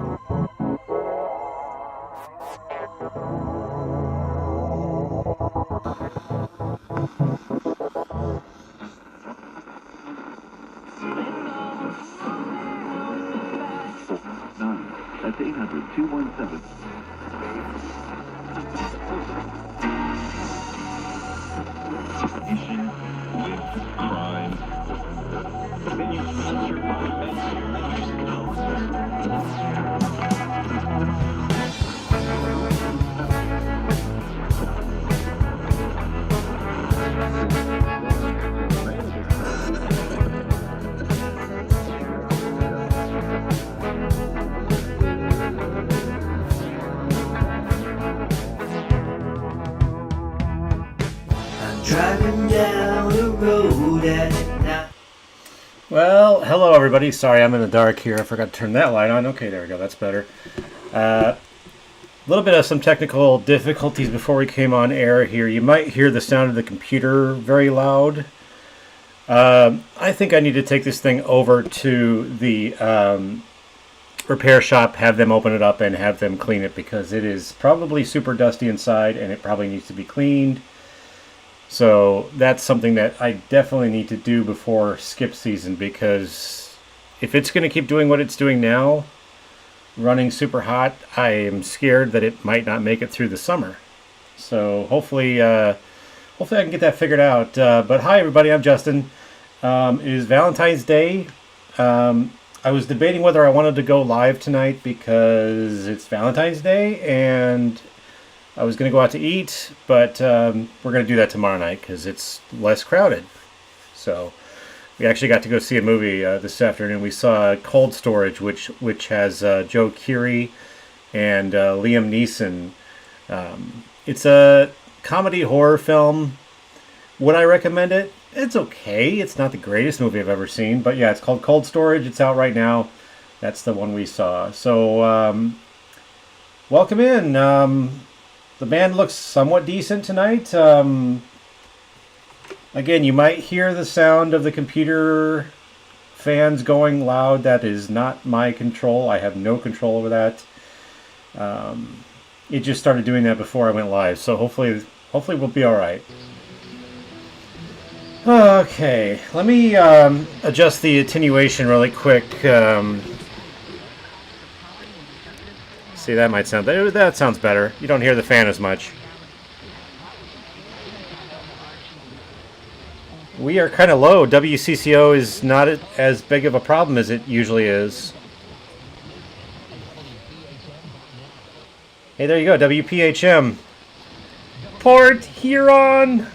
That's 800-217. Nation with crime. Then you sponsored by events here that you just Driving down the road at night. Well, hello everybody. Sorry, I'm in the dark here. I forgot to turn that light on. Okay, there we go. That's better. A little bit of some technical difficulties before we came on air here. You might hear the sound of the computer very loud. I think I need to take this thing over to the repair shop, have them open it up, and have them clean it because it is probably super dusty inside and it probably needs to be cleaned. So that's something that I definitely need to do before skip season, because if it's going to keep doing what it's doing now, running super hot, I am scared that it might not make it through the summer. So hopefully I can get that figured out. But hi everybody, I'm Justin. It is Valentine's Day. I was debating whether I wanted to go live tonight because it's Valentine's Day and I was going to go out to eat, but we're going to do that tomorrow night because it's less crowded. So we actually got to go see a movie this afternoon. We saw Cold Storage, which has Joe Keery and Liam Neeson. It's a comedy horror film. Would I recommend it? It's okay. It's not the greatest movie I've ever seen, but yeah, it's called Cold Storage. It's out right now. That's the one we saw. So welcome in. The band looks somewhat decent tonight. Again, you might hear the sound of the computer fans going loud. That is not my control. I have no control over that. It just started doing that before I went live, so hopefully we'll be all right. Okay, let me adjust the attenuation really quick. See, that might sound better. That sounds better. You don't hear the fan as much. We are kind of low. WCCO is not as big of a problem as it usually is. Hey, there you go. WPHM. Port Huron.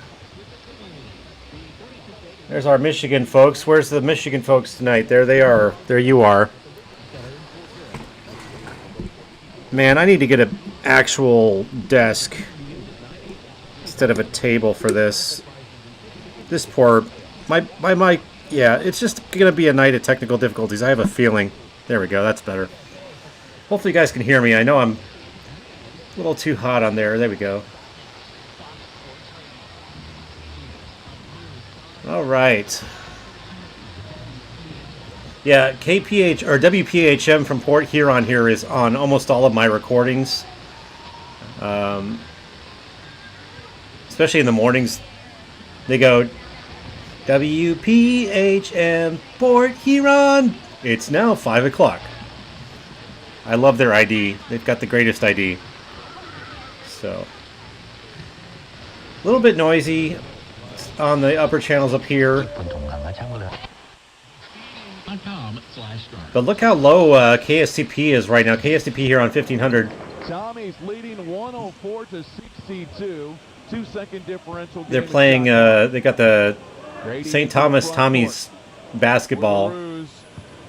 There's our Michigan folks. Where's the Michigan folks tonight? There they are. There you are. Man, I need to get an actual desk instead of a table for this. This poor... My mic... Yeah, it's just going to be a night of technical difficulties. I have a feeling. There we go. That's better. Hopefully you guys can hear me. I know I'm a little too hot on there. There we go. All right. Yeah, KPH or WPHM from Port Huron here is on almost all of my recordings. Especially in the mornings. They go, WPHM Port Huron. It's now 5 o'clock. I love their ID. They've got the greatest ID. So, a little bit noisy on the upper channels up here. But look how low KSTP is right now. KSTP here on 1500. Tommy's leading 104-62. 2-second differential. They're playing. They got the St. Thomas Tommies basketball.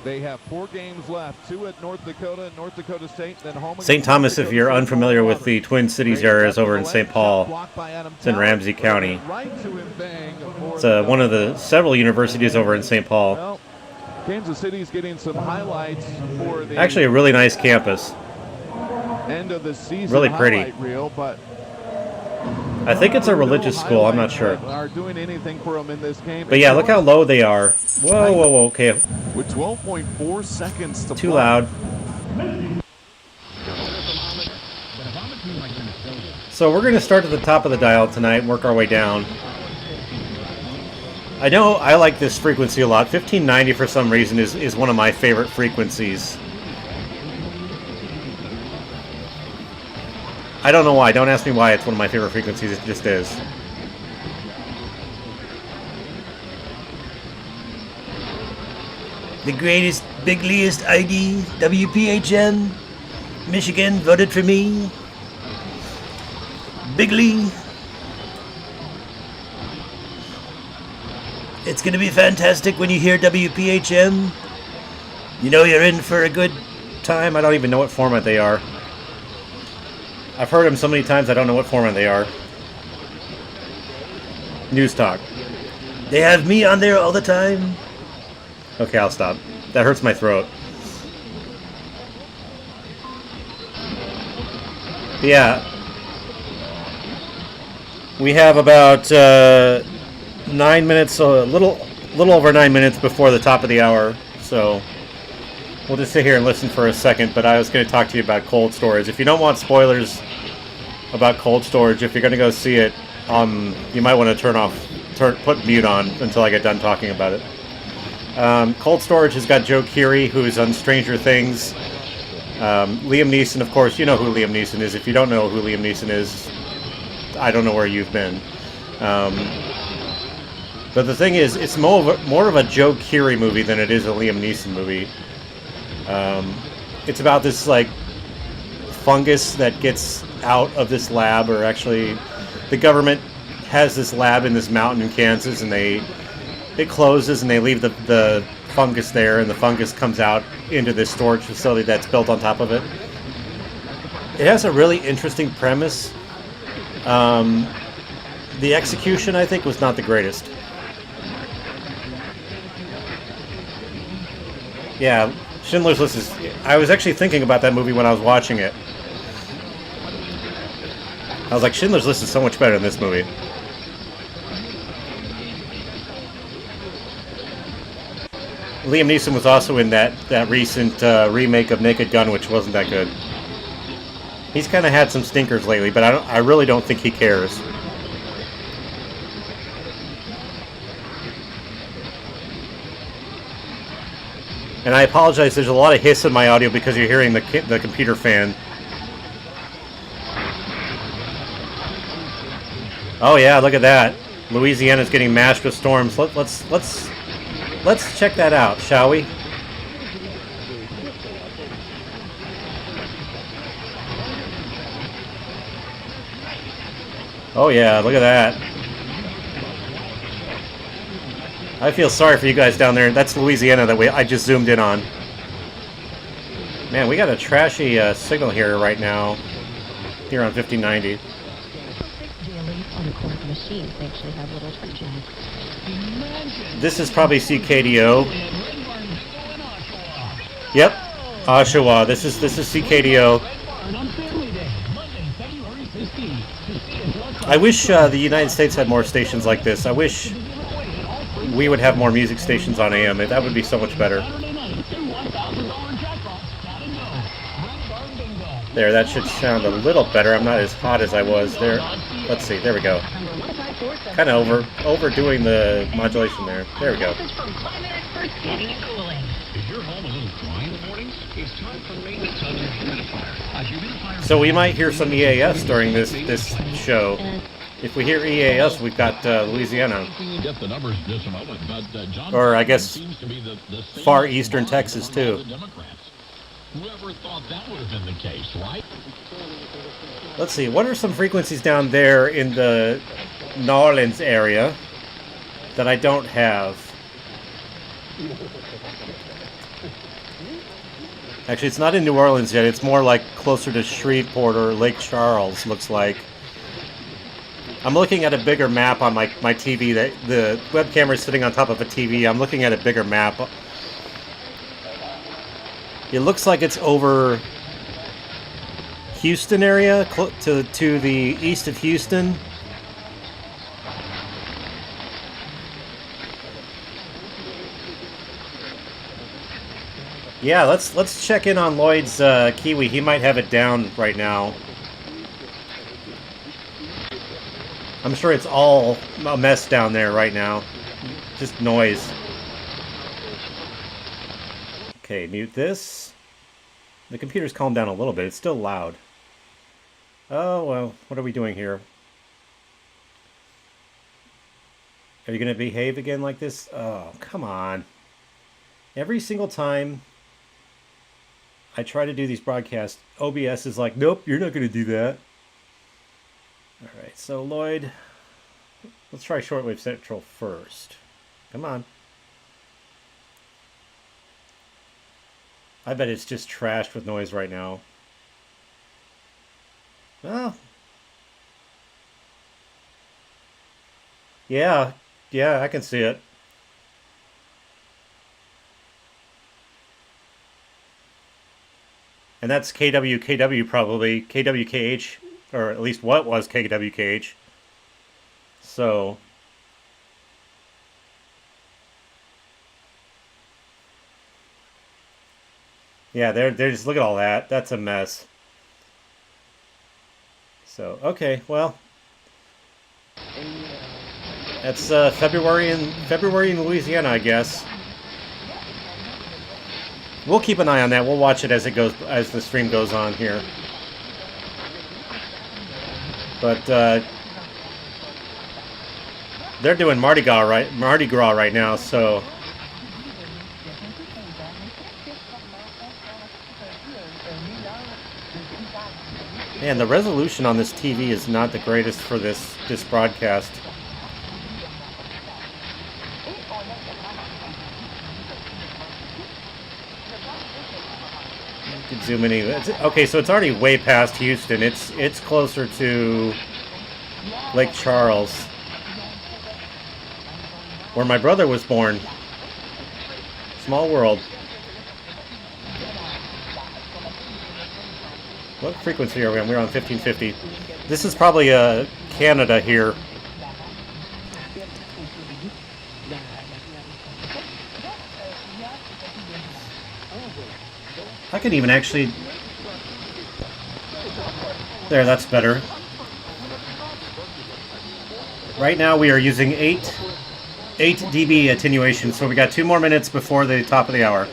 They have 4 games left. 2 at North Dakota, North Dakota State, then home. St. Thomas, if you're unfamiliar with the Twin Cities area, is over in St. Paul. It's in Ramsey County. It's one of the several universities over in St. Paul. Well, Kansas City's getting some highlights for the actually a really nice campus. End of the season. Really pretty. Reel, but I think it's a religious school. I'm not sure. Are doing anything for them in this game. But yeah, look how low they are. Whoa, whoa, whoa. Okay. With 12.4 seconds to Too play. loud. So we're going to start at the top of the dial tonight and work our way down. I know I like this frequency a lot. 1590 for some reason is one of my favorite frequencies. I don't know why. Don't ask me why it's one of my favorite frequencies. It just is. The greatest, bigliest ID, WPHN, Michigan voted for me. Bigly. It's going to be fantastic when you hear WPHM. You know you're in for a good time. I don't even know what format they are. I've heard them so many times I don't know what format they are. News talk. They have me on there all the time. Okay, I'll stop. That hurts my throat. Yeah. We have about 9 minutes, a little over 9 minutes before the top of the hour, so we'll just sit here and listen for a second. But I was going to talk to you about cold storage. If you don't want spoilers about cold storage, if you're going to go see it, you might want to put mute on until I get done talking about it. Cold storage has got Joe Keery, who's on Stranger Things. Liam Neeson, of course, you know who Liam Neeson is. If you don't know who Liam Neeson is, I don't know where you've been. But the thing is, it's more of a Joe Keery movie than it is a Liam Neeson movie. It's about this, like, fungus that gets out of this lab, or actually, the government has this lab in this mountain in Kansas, and it closes, and they leave the fungus there, and the fungus comes out into this storage facility that's built on top of it. It has a really interesting premise. The execution, I think, was not the greatest. Yeah, Schindler's List is... I was actually thinking about that movie when I was watching it. I was like, Schindler's List is so much better than this movie. Liam Neeson was also in that recent remake of Naked Gun, which wasn't that good. He's kind of had some stinkers lately, but I really don't think he cares. And I apologize, there's a lot of hiss in my audio because you're hearing the computer fan. Oh yeah, look at that. Louisiana's getting mashed with storms. Let's check that out, shall we? Oh yeah, look at that. I feel sorry for you guys down there. That's Louisiana that I just zoomed in on. Man, we got a trashy signal here right now. Here on 1590. This is probably CKDO. Yep, Oshawa. This is CKDO. I wish the United States had more stations like this. I wish we would have more music stations on AM. That would be so much better. There, that should sound a little better. I'm not as hot as I was there. Let's see, there we go. Kind of overdoing the modulation there. There we go. So we might hear some EAS during this show. If we hear EAS, we've got Louisiana. Or I guess far eastern Texas too. Whoever thought that would have been the case, right? Let's see, what are some frequencies down there in the New Orleans area that I don't have? Actually, it's not in New Orleans yet. It's more like closer to Shreveport or Lake Charles, looks like. I'm looking at a bigger map on my TV. The web camera is sitting on top of a TV. I'm looking at a bigger map. It looks like it's over Houston area, to the east of Houston. Yeah, let's check in on Lloyd's Kiwi. He might have it down right now. I'm sure it's all a mess down there right now. Just noise. Okay, mute this. The computer's calmed down a little bit. It's still loud. Oh, well, what are we doing here? Are you going to behave again like this? Oh, come on. Every single time I try to do these broadcasts, OBS is like, nope, you're not going to do that. Alright, so Lloyd, let's try Shortwave Central first. Come on. I bet it's just trashed with noise right now. Oh. Yeah, I can see it. And that's KWKW probably, KWKH, or at least what was KWKH. So, yeah, they're just, look at all that. That's a mess. So, okay, well, that's February in Louisiana, I guess. We'll keep an eye on that. We'll watch it as it goes, as the stream goes on here. But they're doing Mardi Gras right now, so man, the resolution on this TV is not the greatest for this broadcast. You can zoom in. Okay, so it's already way past Houston. It's closer to Lake Charles, where my brother was born. Small world. What frequency are we on? We're on 1550. This is probably Canada here. I can even actually... There, that's better. Right now we are using 8 dB attenuation, so we got 2 more minutes before the top of the hour.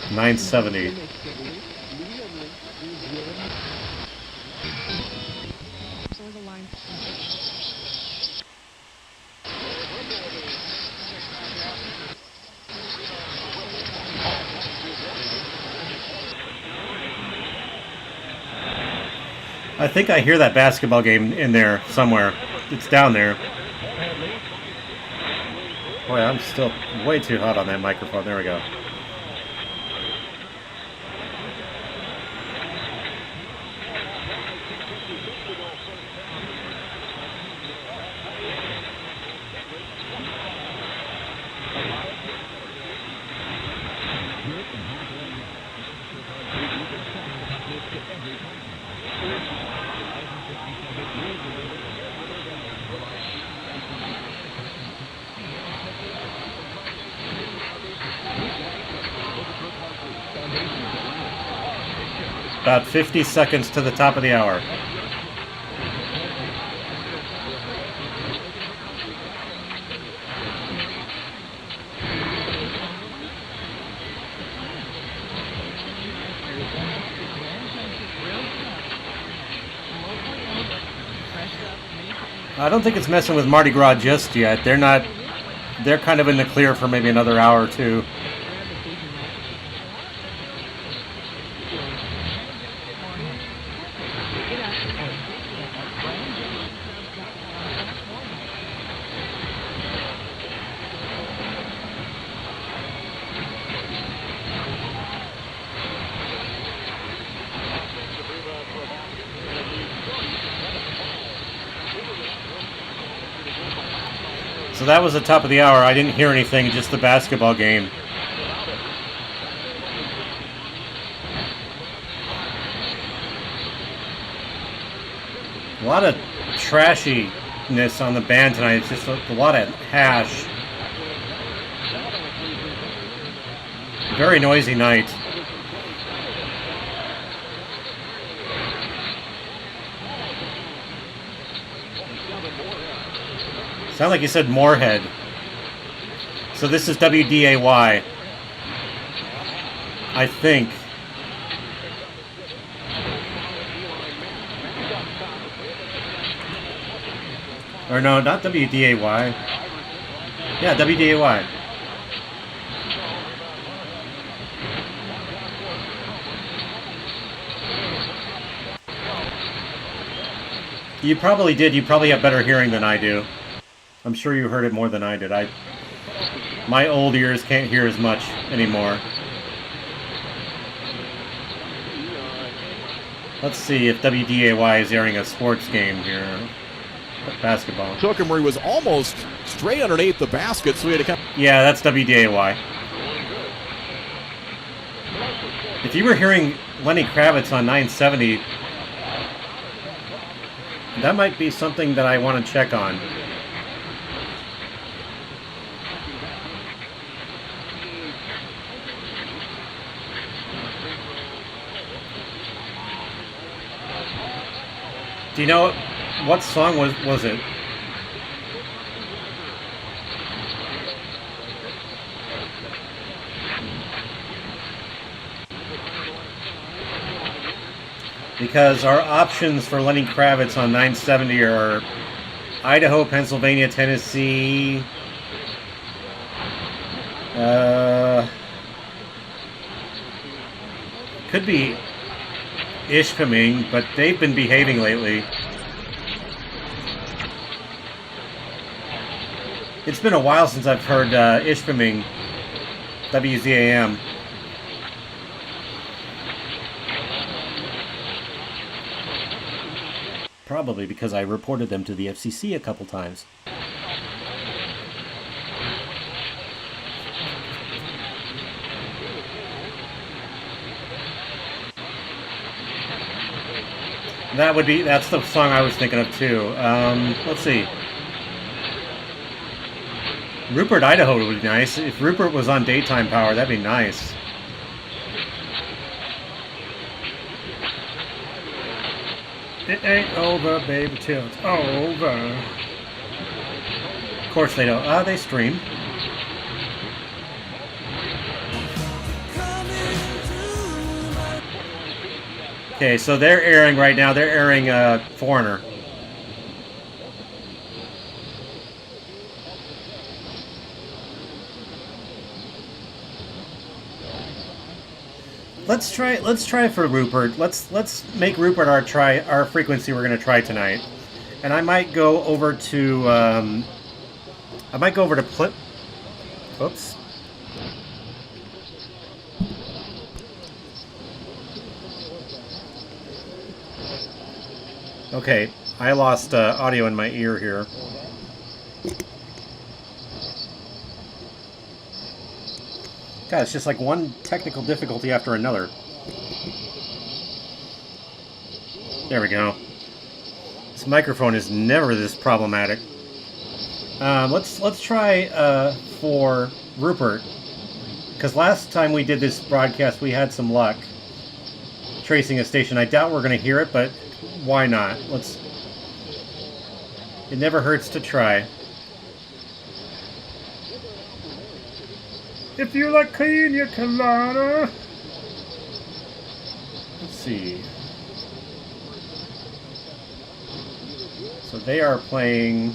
$970. I think I hear that basketball game in there somewhere. It's down there. Boy, I'm still way too hot on that microphone. There we go. About 50 seconds to the top of the hour. I don't think it's messing with Mardi Gras just yet. They're not. They're kind of in the clear for maybe another hour or two. So that was the top of the hour. I didn't hear anything, just the basketball game. A lot of trashiness on the band tonight. It's just a lot of hash. Very noisy night. Sound like you said Moorhead. So this is WDAY. I think. Or no, not WDAY. Yeah, WDAY. You probably did. You probably have better hearing than I do. I'm sure you heard it more than I did. My old ears can't hear as much anymore. Let's see if WDAY is airing a sports game here. Basketball. Took him where he was almost straight underneath the basket, so he had to come. Yeah, that's WDAY. If you were hearing Lenny Kravitz on 970, that might be something that I want to check on. Do you know what song was it? Because our options for Lenny Kravitz on 970 are Idaho, Pennsylvania, Tennessee. Could be Ishpeming, but they've been behaving lately. It's been a while since I've heard Ishpeming, WZAM. Probably because I reported them to the FCC a couple times. That's the song I was thinking of too. Let's see. Rupert, Idaho would be nice. If Rupert was on daytime power, that'd be nice. It ain't over, baby, till it's over. Of course they don't. They stream. Okay, so they're airing right now. They're airing Foreigner. Let's try for Rupert. Let's make Rupert our frequency we're gonna try tonight. And I might go over to Oops. Okay, I lost audio in my ear here. God, it's just like one technical difficulty after another. There we go. This microphone is never this problematic. Let's try for Rupert, because last time we did this broadcast we had some luck tracing a station. I doubt we're going to hear it, but why not? It never hurts to try. If you like Pina Colada. Let's see. So they are playing.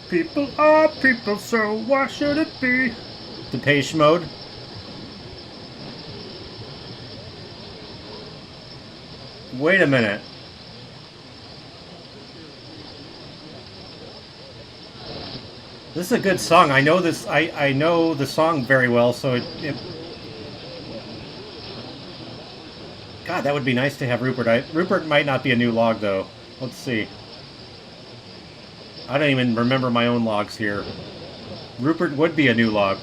People are people, so why should it be? Depeche Mode. Wait a minute. This is a good song. I know this. I know the song very well, so it God, that would be nice to have Rupert. Rupert might not be a new log though. Let's see. I don't even remember my own logs here. Rupert would be a new log,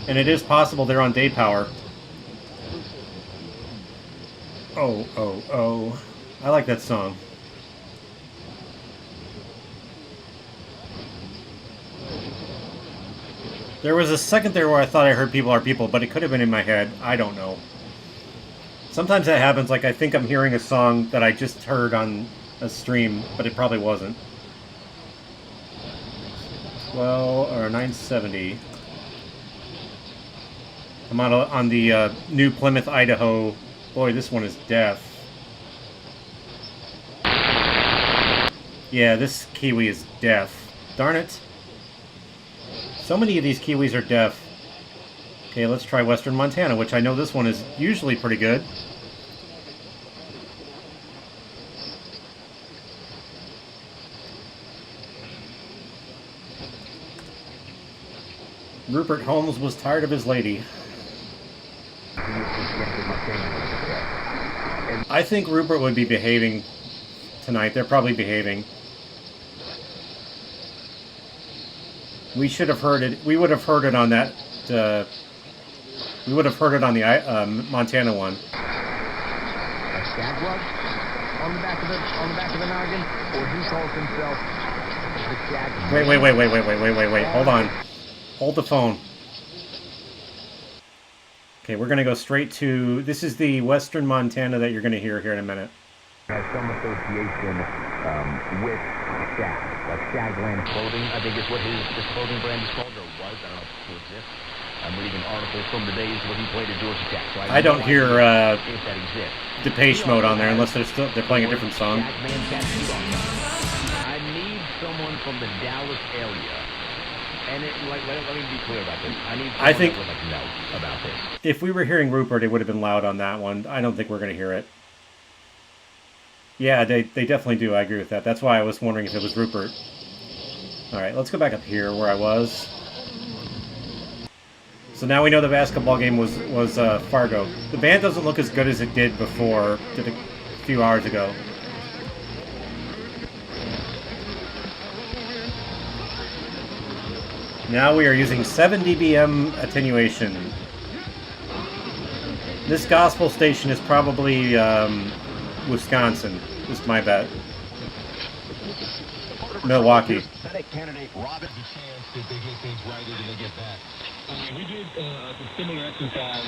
and it is possible they're on day power. Oh, oh, oh! I like that song. There was a second there where I thought I heard People Are People, but it could have been in my head. I don't know. Sometimes that happens, like I think I'm hearing a song that I just heard on a stream, but it probably wasn't. 12 or 970. I'm on the New Plymouth, Idaho. Boy, this one is deaf. Yeah, this Kiwi is deaf. Darn it. So many of these Kiwis are deaf. Okay, let's try Western Montana, which I know this one is usually pretty good. Rupert Holmes was tired of his lady. I think Rupert would be behaving tonight. They're probably behaving. We should have heard it. We would have heard it on that. We would have heard it on the Montana one. A stag rug on the back of the noggin, or he calls himself the stag. Wait. Hold on. Hold the phone. Okay, we're gonna go straight to. This is the Western Montana that you're gonna hear here in a minute. Has some association with stag, like Stagland Clothing. I think is what his clothing brand is called, or was. I don't know if it still exists. I'm reading articles from the days when he played at Georgia Tech. So I don't hear if that exists. Depeche Mode on there unless they're playing a different song. I need someone from the Dallas area. And let me be clear about this. I think that would know about this. If we were hearing Rupert, it would have been loud on that one. I don't think we're going to hear it. Yeah, they definitely do. I agree with that. That's why I was wondering if it was Rupert. All right, let's go back up here where I was. So now we know the basketball game was Fargo. The band doesn't look as good as it did before, a few hours ago. Now we are using 7 dBm attenuation. This gospel station is probably Wisconsin, is my bet. Milwaukee. Candidate Robin. Chance that they get things right and they get back. We did a similar exercise.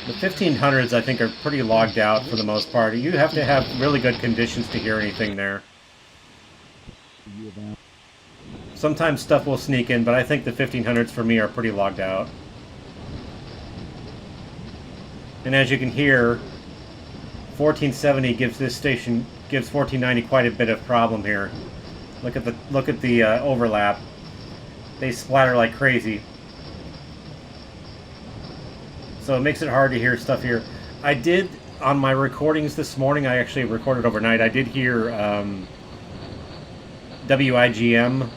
The 1500s, I think, are pretty logged out for the most part. You have to have really good conditions to hear anything there. Sometimes stuff will sneak in, but I think the 1500s for me are pretty logged out. And as you can hear, 1470 gives 1490 quite a bit of problem here. Look at the overlap. They splatter like crazy. So it makes it hard to hear stuff here. I did, on my recordings this morning, I actually recorded overnight, I did hear WIGM,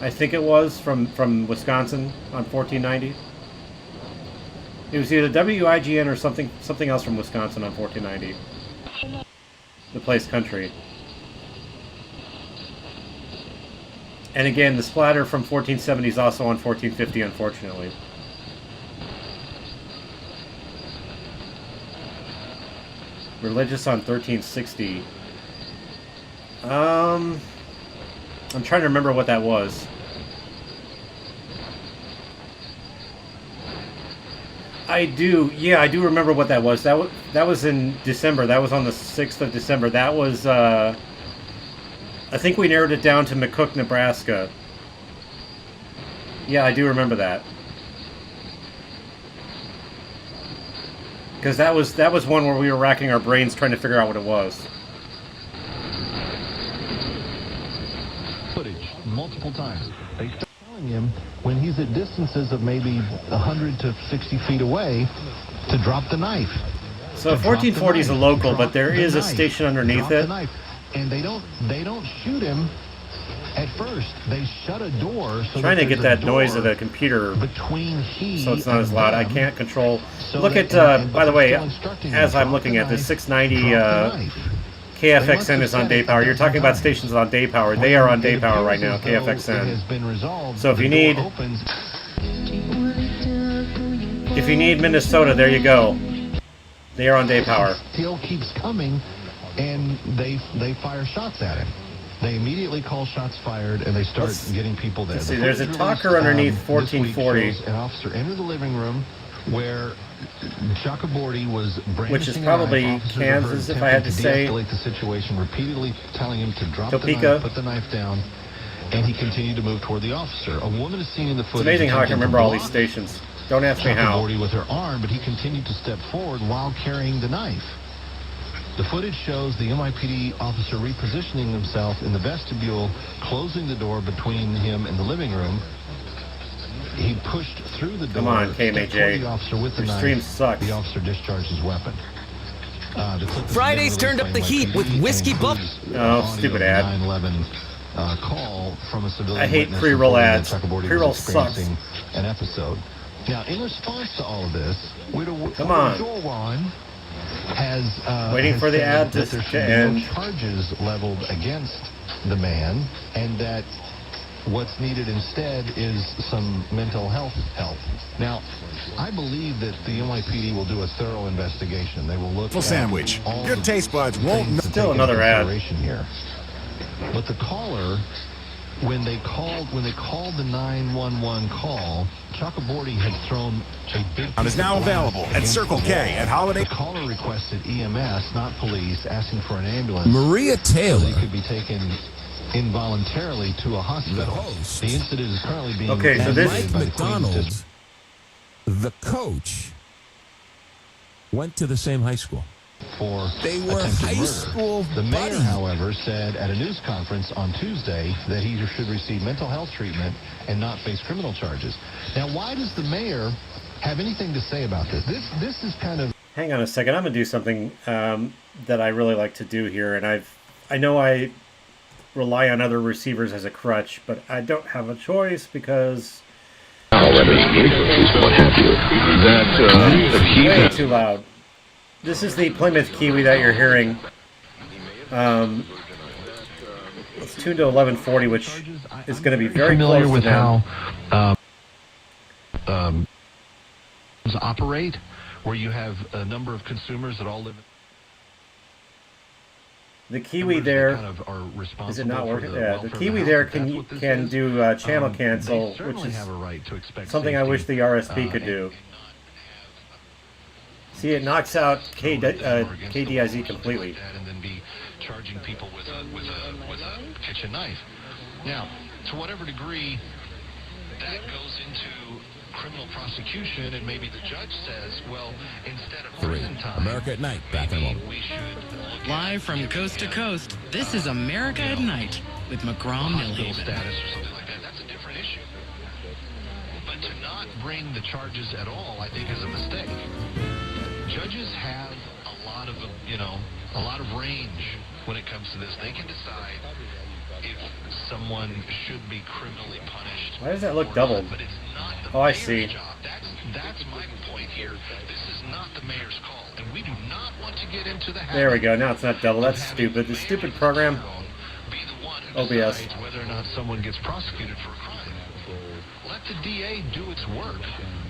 I think it was, from Wisconsin on 1490. It was either WIGN or something else from Wisconsin on 1490. The place country. And again, the splatter from 1470 is also on 1450, unfortunately. Religious on 1360. I'm trying to remember what that was. I do remember what that was. That was in December. That was on the 6th of December. That was, I think we narrowed it down to McCook, Nebraska. Yeah, I do remember that. Because that was one where we were racking our brains trying to figure out what it was. Footage multiple times. They start telling him when he's at distances of maybe 100 to 60 feet away to drop the knife. So 1440 is a local, but there is a station underneath it. And they don't shoot him at first. They shut a door. So trying to get that noise of the computer between so it's not as loud. I can't control. Look at, by the way, as I'm looking at this, 690 KFXN is on day power. You're talking about stations on day power. They are on day power right now, KFXN. So if you need Minnesota, there you go. They are on day power. Tail keeps coming, and they fire shots at him. They immediately call shots fired, and they start getting people there. Let's see, there's a talker underneath 1440. An officer entered the living room where Chakraborty was which is brandishing a probably knife. Officers Kansas, were if I had to attempting say. de-escalate the situation, repeatedly telling him to drop the Topeka. knife, put the knife down, and he continued to move toward the officer. A woman is seen in the It's footage. amazing how I can attempting to remember all these block stations. Don't ask me how. Chakraborty with her arm, but he continued to step forward while carrying the knife. The footage shows the NYPD officer repositioning himself in the vestibule, closing the door between him and the living room. He pushed through the door. Come on, stepped KMAJ. toward the officer with the Your knife. stream sucks. The officer discharged his weapon. The clip is Fridays again turned up the released by heat with NYPD and Whiskey Buff. includes Oh, audio stupid of ad. 9/11 call from a civilian I hate witness pre-roll reporting that ads. Chakraborty Pre-roll was sucks. experiencing an episode. Now, in response to all of this, Come on. Jorwan has Waiting has for the said ad that there to should be end. no charges leveled against the man, and that what's needed instead is some mental health help. Now, I believe that the NYPD will do a thorough investigation. They will look at sandwich. all Your the taste buds won't things to Still take another into ad. consideration here. But the caller, when they called the 911 call, Chakraborty had thrown a big And is now available at Circle K at Holiday. The caller requested EMS, not police, asking for an ambulance. Maria So Taylor. he could be taken involuntarily to a hospital. The host. The incident is currently being Okay, so this- investigated Mike by the Queens McDonald, District. the coach, went to the same high school. For They were attempted high murder. school The mayor, buddies. however, said at a news conference on Tuesday that he should receive mental health treatment and not face criminal charges. Now, why does the mayor have anything to say about this? This is kind of... Hang on a second. I'm gonna do something that I really like to do here, and I know I rely on other receivers as a crutch, but I don't have a choice because way too loud. This is the Plymouth Kiwi that you're hearing. It's tuned to 1140, which is going to be very familiar close with to them. how operate, where you have a number of consumers that all live... The Kiwi there, kind of are responsible is it not for working? the Yeah, welfare the of Kiwi house. there That's what this can is. do channel They cancel, which certainly is have a right to expect something I wish safety. the RSP could do. See, it knocks out KDIZ completely. And then be charging people with a kitchen knife. Now, to whatever degree that goes into criminal prosecution, and maybe the judge says, well, instead of prison time, America at Night. Back in a moment. we should look Live from coast to coast, this is America at Night with McGraw hospital Millhaven. status or something like that. That's a different issue. But to not bring the charges at all, I think, is a mistake. Judges have a lot of range when it comes to this. They can decide if someone should be criminally punished. Why does that look or doubled? not, but it's not the Oh, I mayor's see. job. That's my point here. This is not the mayor's call, and we do not want to get into the habit. There we go. Now it's not double. That's stupid. The stupid program. Be the one who OBS. decides whether or not someone gets prosecuted for a crime. Let the DA do its work.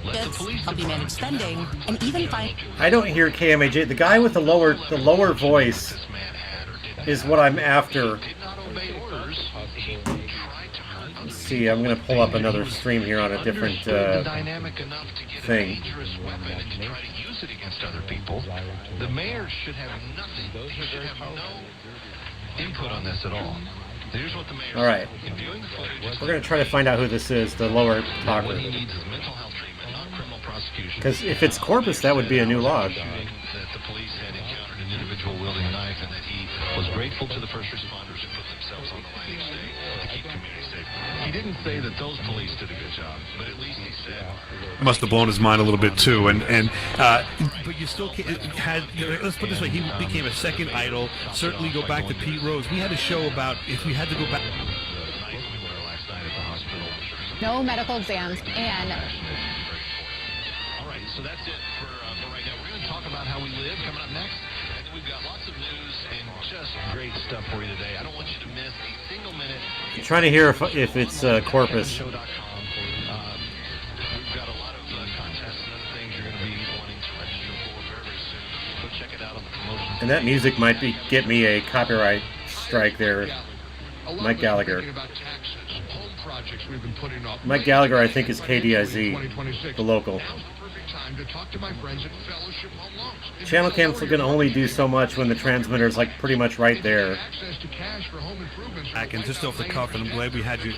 Let the police help you manage department do spending, that. and even find... I don't hear KMAJ. The guy with the lower voice This man had or didn't is have. what I'm after. Did not obey orders. He tried to hurt other See, I'm going to pull up another stream here on a different understood the dynamic enough to get thing. a dangerous weapon and to try to use it against other people. The mayor should have nothing. He should have no input on this at all. Here's what the mayor All right. said. In viewing the footage, We're going to try to find out who this is, the lower what talker. he needs is mental health treatment, not criminal prosecution. Because if it's Corpus, that would be a new log. Shooting that the police had encountered an individual wielding a knife, and that he was grateful to the first responders who put themselves on the line each day to keep communities safe. He didn't say that those police did a good job, but at least he said... Must have blown his mind a little bit too, But you still had. Let's put it this way: he became a second idol. Certainly, go back to Pete Rose. We had a show about if we had to go back. No medical exams, and... All right, so that's it for right now. We're going to talk about how we live coming up next. And we've got lots of news and just great stuff for you today. I don't want you to miss a single minute. I'm trying to hear if it's Corpus. We've got a lot of contests and other things you're going to be wanting to register for very, very soon. So check it out on the promotion. And that music might get me a copyright strike there. Mike Gallagher. Mike Gallagher, I think, is KDIZ, the local. time to talk to my friends at Fellowship Home Loans. Channel cancel can only do so much when the transmitter's like pretty much right there. Access to cash for home improvements. Back and just off the cuff, and I'm glad we have you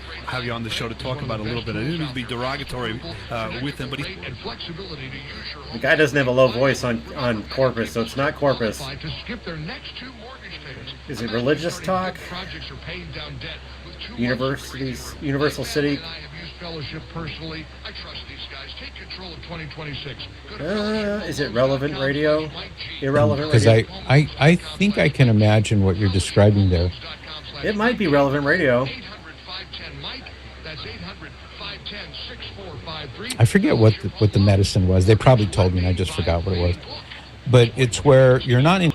on the show to talk about it a little bit. I didn't mean to be derogatory with him, but and flexibility to use your home The guy doesn't have a low voice on Corpus, so it's not Corpus. to skip their next 2 mortgage payments. Is it religious talk? Projects are paying down debt with 2 Universities, Universal City. I have used Fellowship personally. I trust these guys. Take control of 2026. Is it relevant radio? Irrelevant Because radio? I think I can imagine what you're describing there. It might be relevant radio. I forget what the medicine was. They probably told me and I just forgot what it was. But it's where you're not in.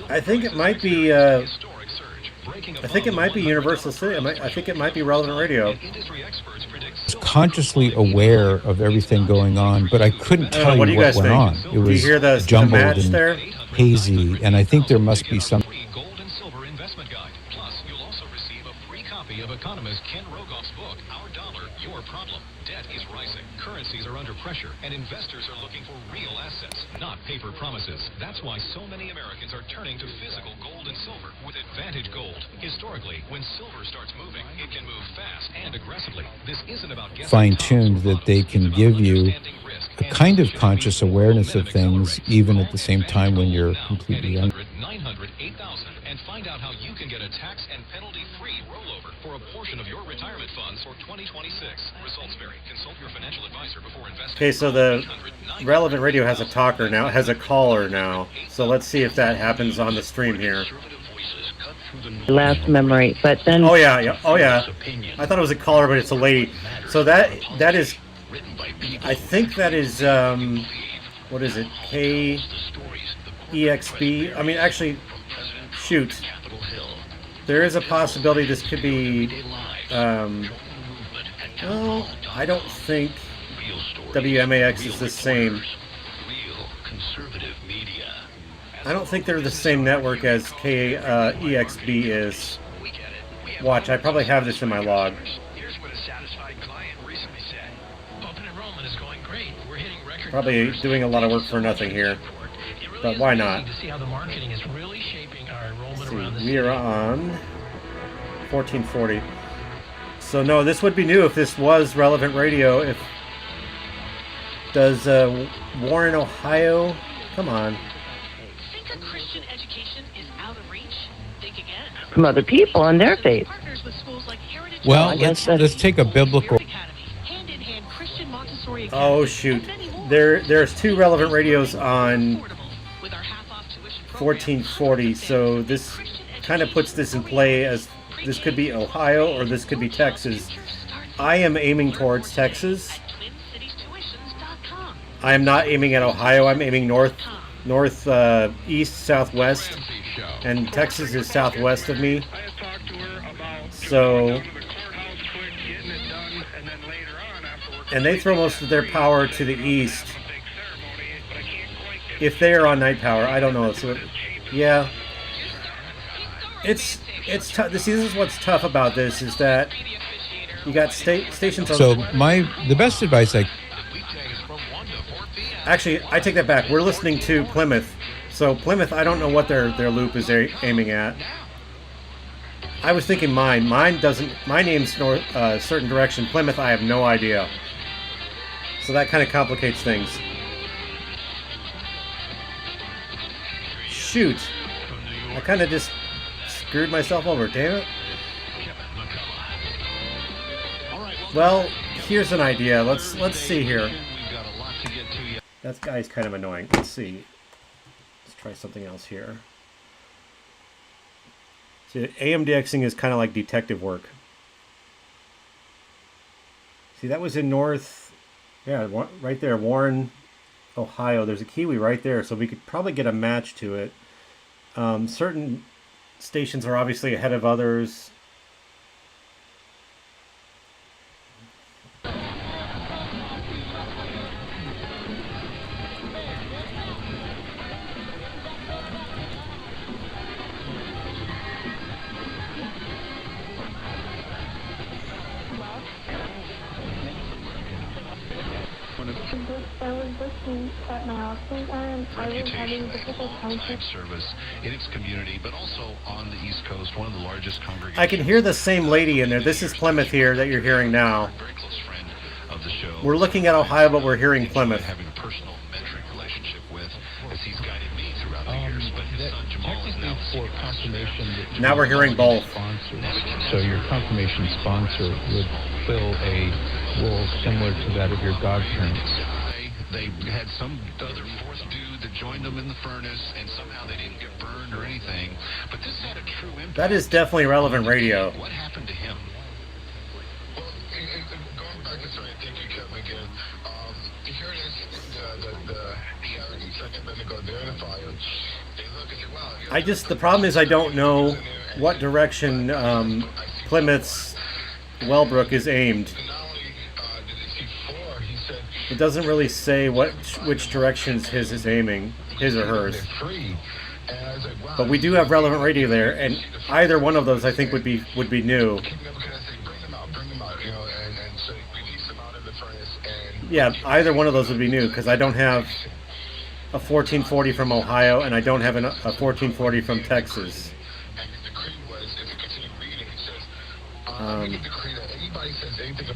I think it might be. I think it might be Universal City. I think it might be relevant radio. Consciously aware of everything going on, but I couldn't tell what you do you what guys went think? on. It was Do you hear the jumbled match and there? hazy, and I think there must be some. Gold and silver investment guide. Plus, you'll also receive a free copy of economist Ken Rogoff's book, Our Dollar, Your Problem. Debt is rising, currencies are under pressure, and investors are looking for real assets, not paper promises. That's why so many Americans are turning to physical gold and silver with Advantage Gold. Historically, when silver starts moving, it can move fast and aggressively. This isn't about guessing. Fine-tuned that they can give you a kind of conscious awareness of things, even at the same time when you're completely under. 900 8000 and find out how you can get a tax and penalty-free rollover for a portion of your retirement funds for 2026. Results vary. Consult your financial advisor before investing. Okay, so the relevant radio has a talker now, has a caller now. So let's see if that happens on the stream here. Last memory, but then. Oh yeah. I thought it was a caller, but it's a lady. So that is. I think that is. What is it? KEXB. I mean, actually, shoot. There is a possibility this could be. Well, I don't think WMAX is the same. I don't think they're the same network as KEXB is. Watch, I probably have this in my log. Probably doing a lot of work for nothing here. But why not? Let's see, we are on 1440. So no, this would be new if this was relevant radio. If does Warren, Ohio? Come on. Think a Christian education is out of reach? Think again. From other people and their faith. Well, let's take a biblical. Oh shoot, there's 2 relevant radios on 1440. So this kind of puts this in play as this could be Ohio or this could be Texas. I am aiming towards Texas. I am not aiming at Ohio. I'm aiming north, east, southwest, and Texas is southwest of me. So, and they throw most of their power to the east. If they are on night power, I don't know. So, yeah, it's tough. This is what's tough about this is that you got stations on. So the best advice Actually, I take that back. We're listening to Plymouth. So Plymouth, I don't know what their loop is aiming at. I was thinking mine. Mine aims north, certain direction. Plymouth, I have no idea. So that kind of complicates things. Shoot. I kind of just screwed myself over. Damn it. Well, here's an idea. Let's see here. That guy's kind of annoying. Let's see. Let's try something else here. See, AM DXing is kind of like detective work. See, that was in North, yeah, right there, Warren, Ohio. There's a Kiwi right there, so we could probably get a match to it. Certain stations are obviously ahead of others. Boston, and I was having difficult time service in its community, but also on the East Coast, one of the largest congregations. I can hear the same lady in there. This is Plymouth here that you're hearing now. Very close friend of the show. We're looking at Ohio, but we're hearing Plymouth. Having a personal mentoring relationship with, as he's guided me throughout the years. But his son Jamal is now for confirmation. Now we're hearing both. So your confirmation sponsor would fill a role similar to that of your godparents. They had some other fourth dude that joined them in the furnace, and somehow they didn't get burned or anything. But this had a true impact. That is definitely relevant radio. What happened to him? Well, going back to something I think you kept again, here it is, the second medical identifier. They look and say, wow. The problem is I don't know what direction Plymouth's Wellbrook is aimed. It doesn't really say which directions his is aiming, his or hers. But we do have relevant radio there, and either one of those I think would be new. Yeah, either one of those would be new, because I don't have a 1440 from Ohio, and I don't have a 1440 from Texas.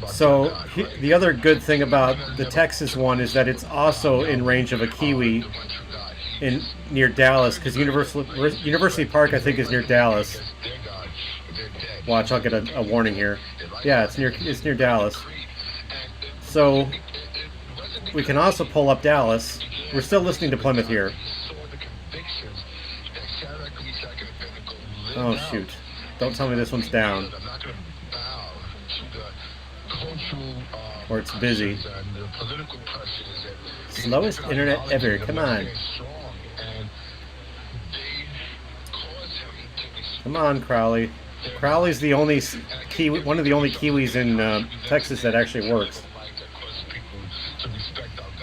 So the other good thing about the Texas one is that it's also in range of a Kiwi near Dallas, because University Park I think is near Dallas. Watch, I'll get a warning here. Yeah, it's near Dallas. So we can also pull up Dallas. We're still listening to Plymouth here. Oh shoot! Don't tell me this one's down. Or it's busy. Slowest internet ever. Come on. Come on, Crowley. Crowley's the only Kiwi, one of the only Kiwis in Texas that actually works.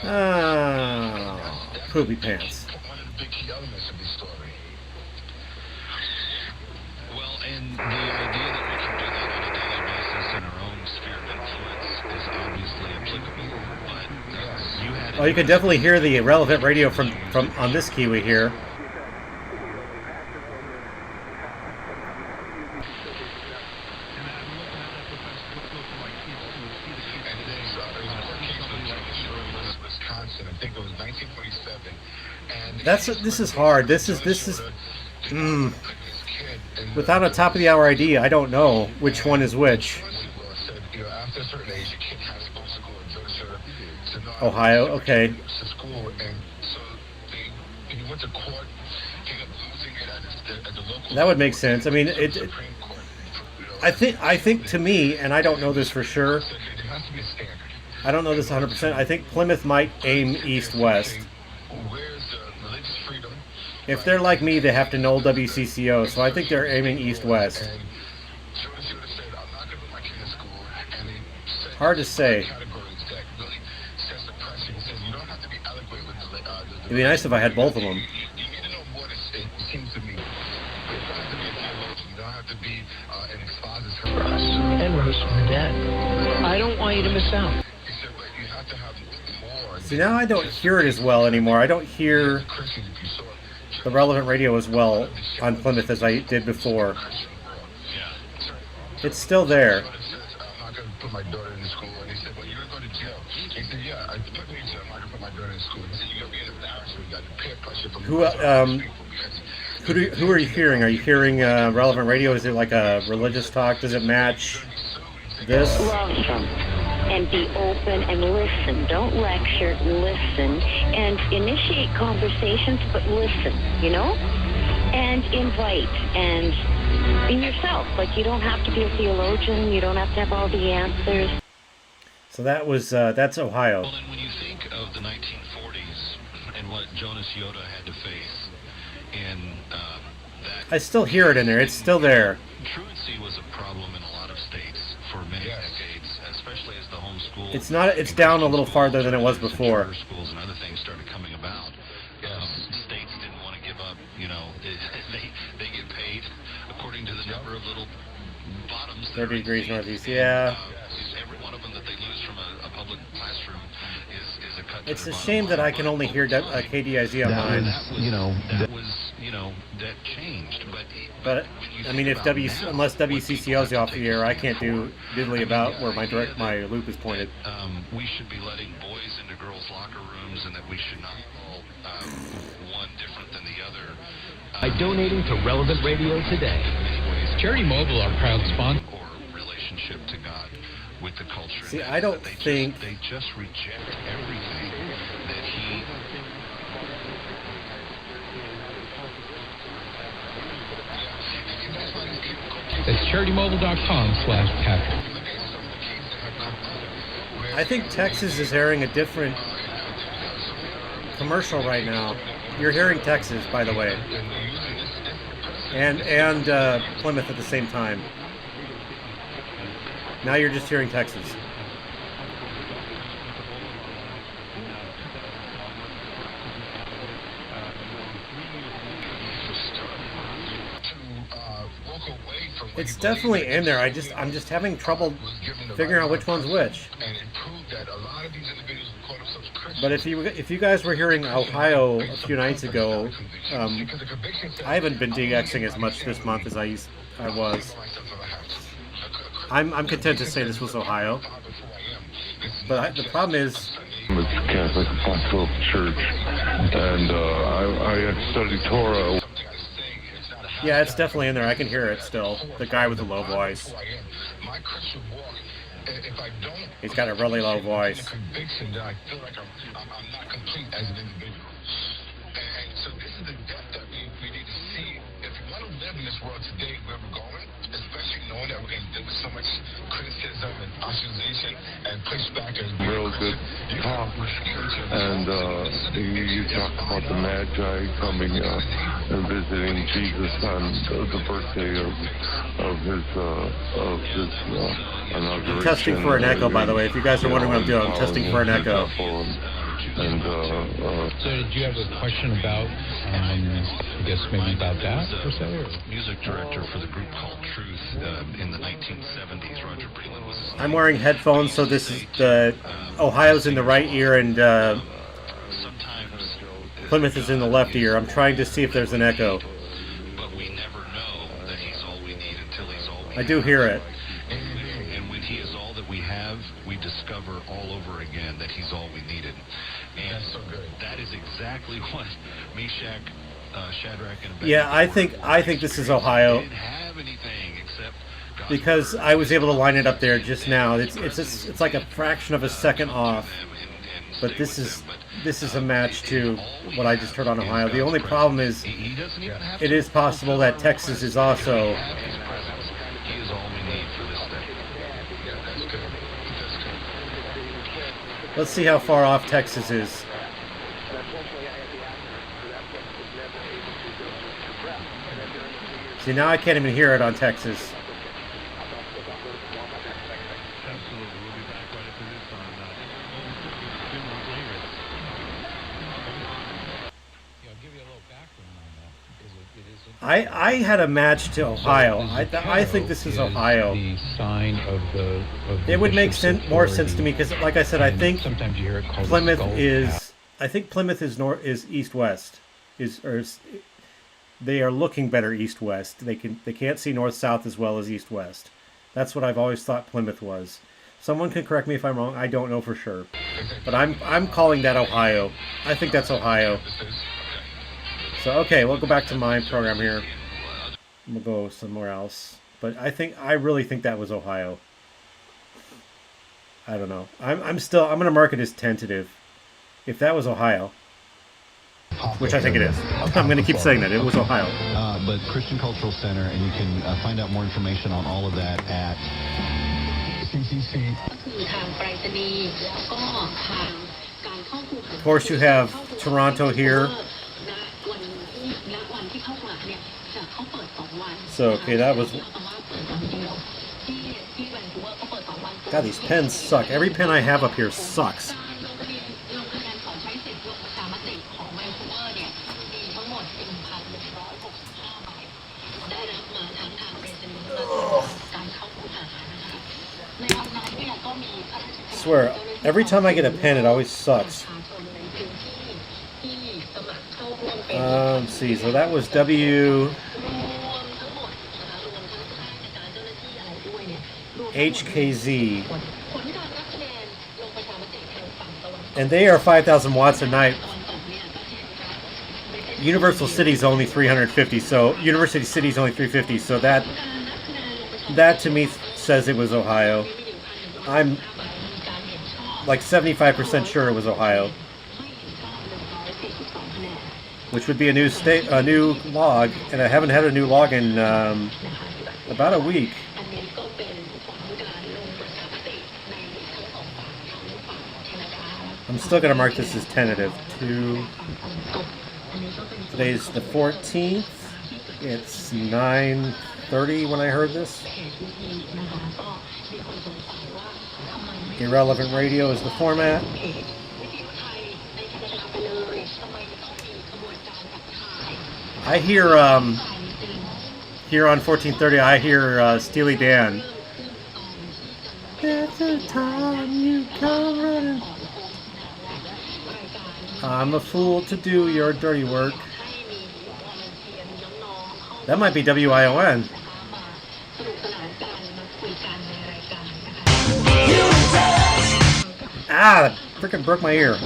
Ah, poopy pants. Well, and the idea that we can do that on a daily basis in our own sphere of influence is obviously applicable. But you can definitely hear the relevant radio from on this Kiwi here. This is hard. This is without a top of the hour ID, I don't know which one is which. Ohio, okay. That would make sense. I mean, I think to me, and I don't know this for sure. I don't know this 100%. I think Plymouth might aim east-west. If they're like me, they have to know WCCO, so I think they're aiming east-west. Hard to say. It'd be nice if I had both of them. And roast from the dead. I don't want you to miss out. See, now I don't hear it as well anymore. I don't hear the relevant radio as well on Plymouth as I did before. It's still there. Who are you hearing? Are you hearing relevant radio? Is it like a religious talk? Does it match this? Love them and be open and listen. Don't lecture, listen and initiate conversations, but listen, you know? And invite and be yourself. Like, you don't have to be a theologian, you don't have to have all the answers. So that was, that's Ohio. Well, and when you think of the 1940s and what Jonas Yoda had to face in that... I still hear it in there. It's still there. Truancy was a problem in a lot of states for many decades, especially as the homeschool... It's not. It's down a little farther than it was before. Schools and other things started coming about. States didn't want to give up, you know, they get paid according to the number of little bottoms. 30 degrees northeast, yeah. Every one of them that they lose from a public classroom is a cut It's a shame that I can only hear KDIZ on mine. That changed, but I mean, if unless WCCO is off the air, I can't do diddly about where my loop is pointed. We should be letting boys into girls' locker rooms, and that we should not call one different than the other. By donating to Relevant Radio today, Charity Mobile, our proud sponsor. Or relationship to God with the culture. See, I don't think they just reject everything that He. It's CharityMobile.com/Patrick. I think Texas is airing a different commercial right now. You're hearing Texas, by the way, and Plymouth at the same time. Now you're just hearing Texas. It's definitely in there. I'm just having trouble figuring out which one's which. But if you guys were hearing Ohio a few nights ago, I haven't been DXing as much this month as I was. I'm content to say this was Ohio. But the problem is, it's Catholic Apostolic Church, and I studied Torah. Yeah, it's definitely in there. I can hear it still. The guy with the low voice. He's got a really low voice. Conviction that I feel like I'm not complete as an individual. And so this is the depth that we need to see. If we want to live in this world today, where we're going, especially knowing that we're going to deal with so much criticism and ostracization and pushback. Real good talk. And you talked about the Magi coming and visiting Jesus on the birthday of his inauguration. I'm testing for an echo, by the way. If you guys are wondering what I'm doing, I'm testing for an echo. And so did you have a question about, I guess maybe about that, per se? Or? Music director for the group called Truth in the 1970s, Roger Breland was his name. I'm wearing headphones, so this is the Ohio's in the right ear and Plymouth is in the left ear. I'm trying to see if there's an echo. But we never know that He's all we need until He's all we I do hear it. And when He is all that we have, we discover all over again that He's all we needed. And so that is exactly what Meshach, Shadrach, and Abednego. Yeah, I think this is Ohio. Didn't have anything except because I was able to line it up there just now. It's like a fraction of a second off. But this is a match to what I just heard on Ohio. The only problem is it is possible that Texas is also. Let's see how far off Texas is. See, now I can't even hear it on Texas. I had a match to Ohio. I think this is Ohio. The sign of the it would make more sense to me because, like I said, I think sometimes you hear it called Plymouth is. I think Plymouth is east-west. They are looking better east-west. They can't see north-south as well as east-west. That's what I've always thought Plymouth was. Someone can correct me if I'm wrong. I don't know for sure, but I'm calling that Ohio. I think that's Ohio. So okay, we'll go back to my program here. We'll go somewhere else. But I really think that was Ohio. I don't know. I'm gonna mark it as tentative. If that was Ohio, which I think it is, I'm gonna keep saying that it was Ohio. But Christian Cultural Center, and you can find out more information on all of that at CCC. Of course, you have Toronto here. So, okay, that was... God, these pens suck. Every pen I have up here sucks. I swear, every time I get a pen, it always sucks. Let's see, so that was HKZ. And they are 5,000 watts a night. Universal City's only 350, so University City's only 350, so that to me says it was Ohio. I'm like 75% sure it was Ohio. Which would be a new log, and I haven't had a new log in about a week. I'm still gonna mark this as tentative. Today's the 14th. It's 9:30 when I heard this. Irrelevant radio is the format. I hear here on 1430. I hear Steely Dan. That's the time you come running. I'm a fool to do your dirty work. That might be WION. Ah, that freaking broke my ear.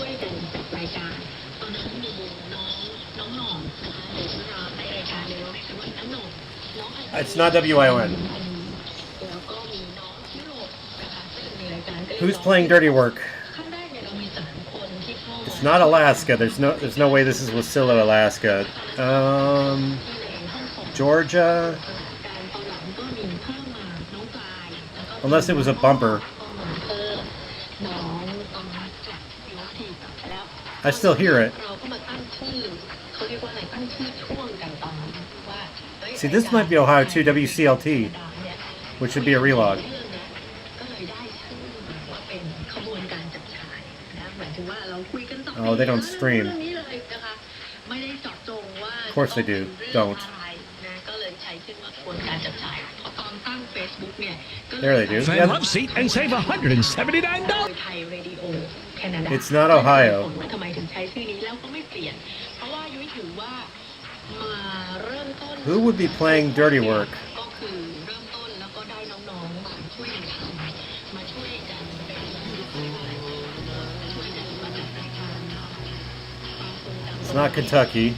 It's not WION. Who's playing dirty work? It's not Alaska. There's no way this is Wasilla, Alaska. Georgia. Unless it was a bumper. I still hear it. See, this might be Ohio 2 WCLT, which would be a relog. Oh, they don't stream. Of course they do. Don't. There they do. Fan love seat and save $179. It's not Ohio. Who would be playing dirty work? It's not Kentucky.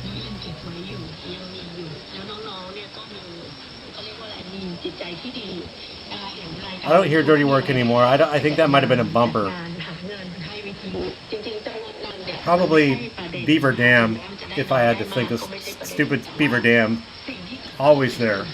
I don't hear dirty work anymore. I think that might have been a bumper. Probably Beaver Dam, if I had to think of stupid Beaver Dam. Always there.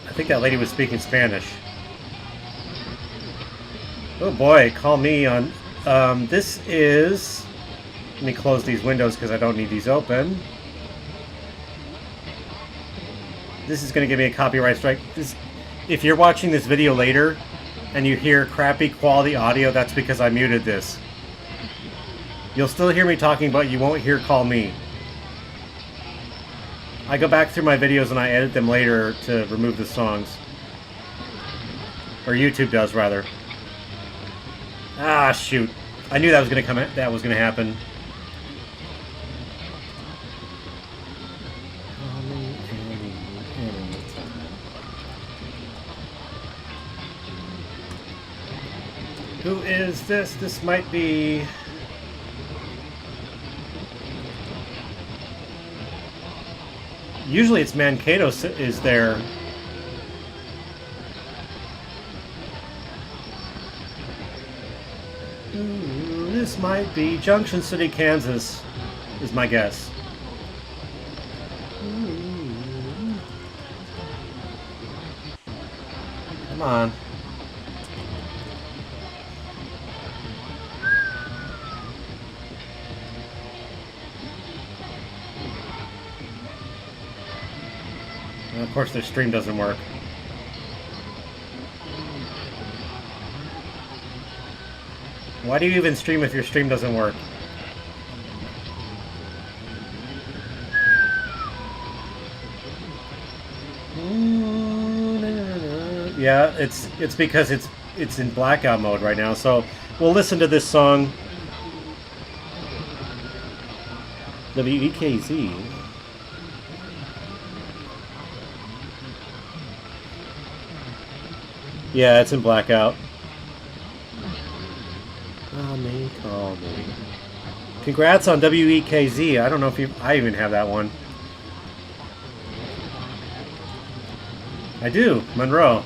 I think that lady was speaking Spanish. Oh boy, call me on. This is. Let me close these windows because I don't need these open. This is going to give me a copyright strike. If you're watching this video later and you hear crappy quality audio, that's because I muted this. You'll still hear me talking, but you won't hear call me. I go back through my videos and I edit them later to remove the songs. Or YouTube does, rather. Ah, shoot. I knew that was going to come. That was going to happen. Who is this? This might be... Usually it's Mankato is there. Ooh, this might be Junction City, Kansas, is my guess. Ooh. Come on. And of course, their stream doesn't work. Why do you even stream if your stream doesn't work? Yeah, it's because it's in blackout mode right now. So we'll listen to this song. WEKZ. Yeah, it's in blackout. Call me, call me. Congrats on WEKZ. I don't know if I even have that one. I do, Monroe.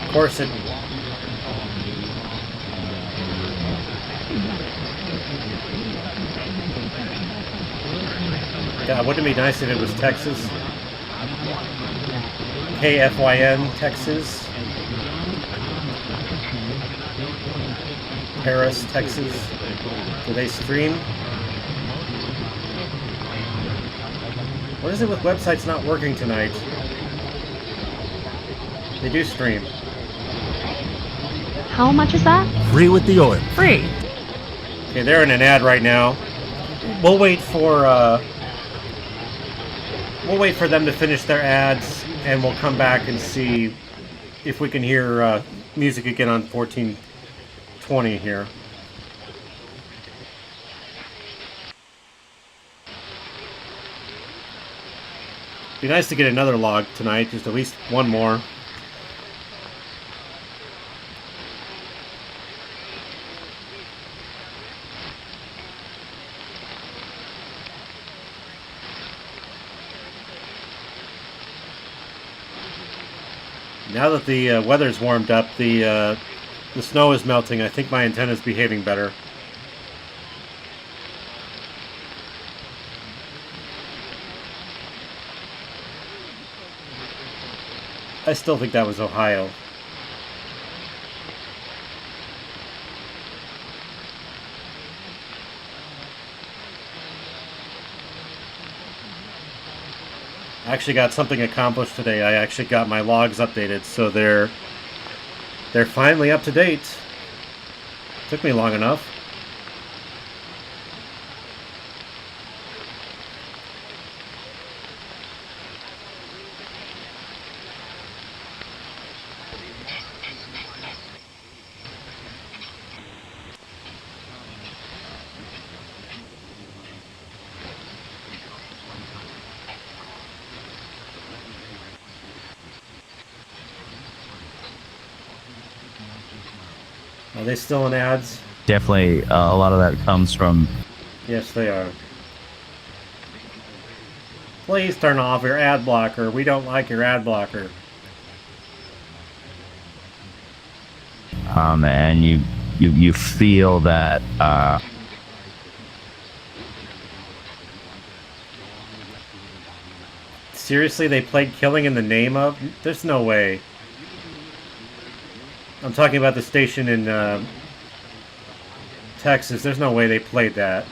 Of course it... God, wouldn't it be nice if it was Texas? KFYN, Texas. Paris, Texas. Do they stream? What is it with websites not working tonight? They do stream. How much is that? Free with the oil. Free. Okay, they're in an ad right now. We'll wait for them to finish their ads, and we'll come back and see if we can hear music again on 1420 here. Be nice to get another log tonight, just at least one more. Now that the weather's warmed up, the snow is melting. I think my antenna's behaving better. I still think that was Ohio. I actually got something accomplished today. I actually got my logs updated, so they're finally up to date. Took me long enough. Are they still in ads? Definitely, a lot of that comes from... Yes, they are. Please turn off your ad blocker. We don't like your ad blocker. And you feel that... Seriously, they played Killing in the Name of? There's no way. I'm talking about the station in Texas. There's no way they played that.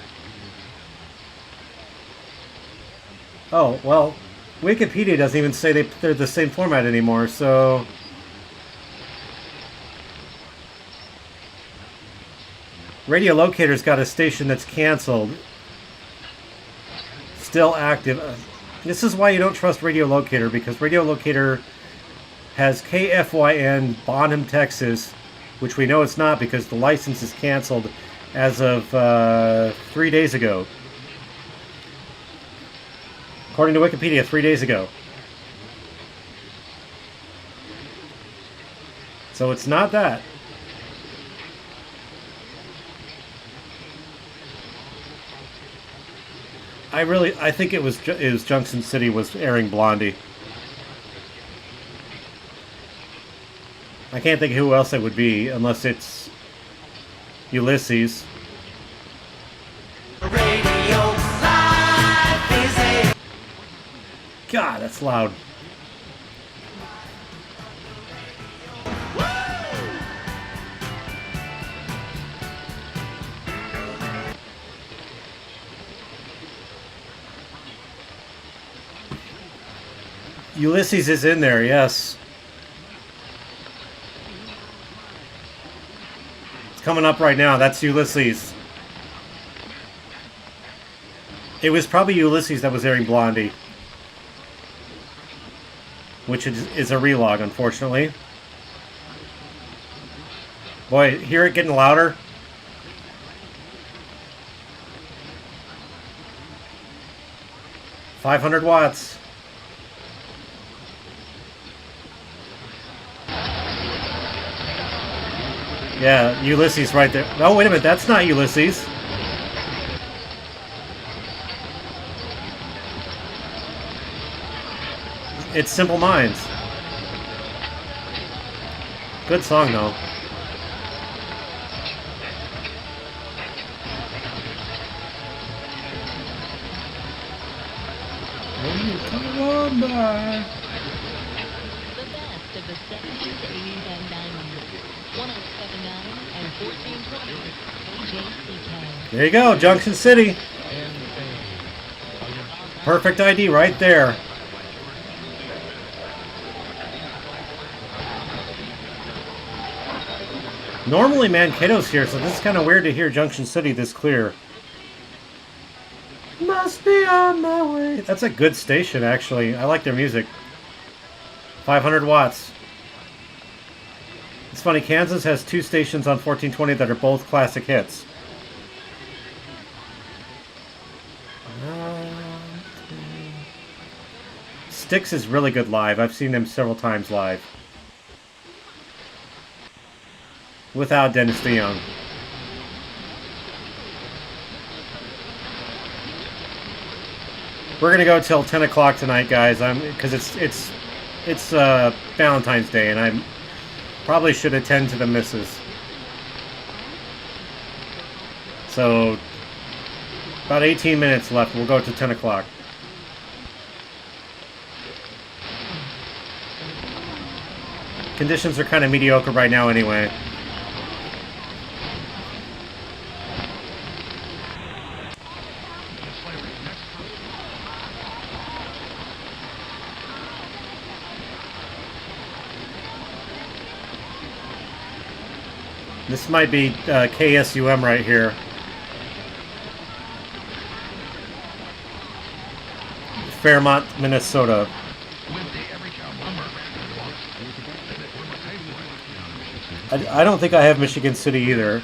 Oh, well, Wikipedia doesn't even say they're the same format anymore, so... Radio Locator's got a station that's canceled. Still active. This is why you don't trust Radio Locator, because Radio Locator has KFYN Bonham, Texas, which we know it's not because the license is canceled as of 3 days ago. According to Wikipedia, 3 days ago. So it's not that. I think it was Junction City was airing Blondie. I can't think of who else it would be, unless it's Ulysses. God, that's loud. Ulysses is in there, yes. It's coming up right now. That's Ulysses. It was probably Ulysses that was airing Blondie. Which is a relog, unfortunately. Boy, hear it getting louder? $500 watts. Yeah, Ulysses right there. Oh, wait a minute, that's not Ulysses. It's Simple Minds. Good song, though. Come on by. The best of the 70s, 80s, and 90s. 1079 and 1420 KJCK. There you go, Junction City. Perfect ID right there. Normally Mankato's here, so this is kind of weird to hear Junction City this clear. Must be on my way. That's a good station, actually. I like their music. 500 watts. It's funny, Kansas has 2 stations on 1420 that are both classic hits. Styx is really good live. I've seen them several times live. Without Dennis DeYoung. We're gonna go till 10 o'clock tonight, guys. Because it's Valentine's Day, and I probably should attend to the missus. So about 18 minutes left. We'll go to 10 o'clock. Conditions are kind of mediocre right now, anyway. This might be KSUM right here. Fairmont, Minnesota. I don't think I have Michigan City either.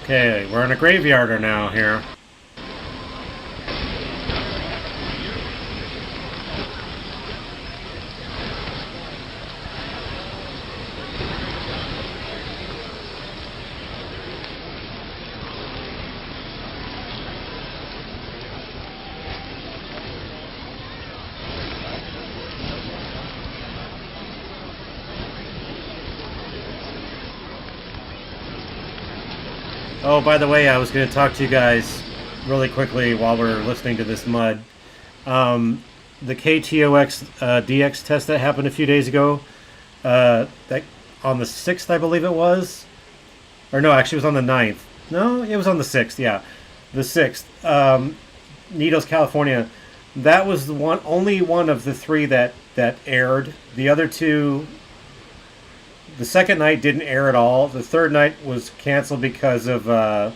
Okay, we're in a graveyarder now here. Oh, by the way, I was going to talk to you guys really quickly while we're listening to this mud. The KTOX DX test that happened a few days ago, that on the 6th, I believe it was. Or no, actually it was on the 9th. No, it was on the 6th, yeah. The 6th. Needles, California. That was the only one of the 3 that aired. The other 2... The second night didn't air at all. The third night was canceled because of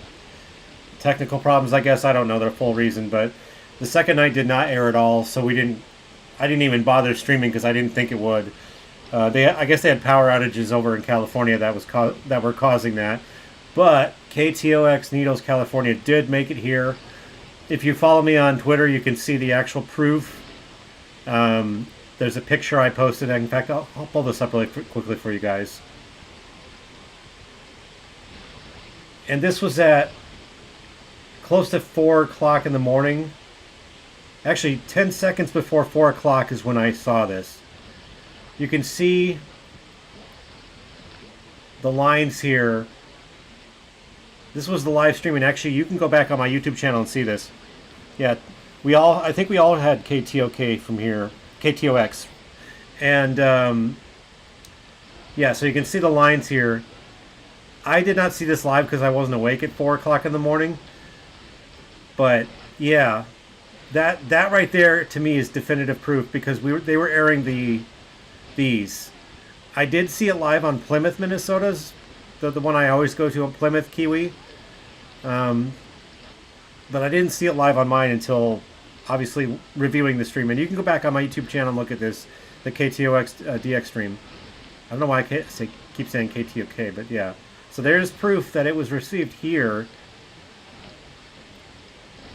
technical problems, I guess. I don't know the full reason, but the second night did not air at all, so I didn't even bother streaming because I didn't think it would. I guess they had power outages over in California that were causing that. But KTOX Needles, California did make it here. If you follow me on Twitter, you can see the actual proof. There's a picture I posted. In fact, I'll pull this up really quickly for you guys. And this was at close to 4 o'clock in the morning. Actually, 10 seconds before 4 o'clock is when I saw this. You can see the lines here. This was the live stream, and actually you can go back on my YouTube channel and see this. Yeah, I think we all had KTOK from here, KTOX. And yeah, so you can see the lines here. I did not see this live because I wasn't awake at 4 o'clock in the morning. But yeah, that right there to me is definitive proof, because they were airing these. I did see it live on Plymouth, Minnesota's, the one I always go to, Plymouth, Kiwi. But I didn't see it live on mine until obviously reviewing the stream. And you can go back on my YouTube channel and look at this, the KTOX DX stream. I don't know why I keep saying KTOK, but yeah. So there's proof that it was received here.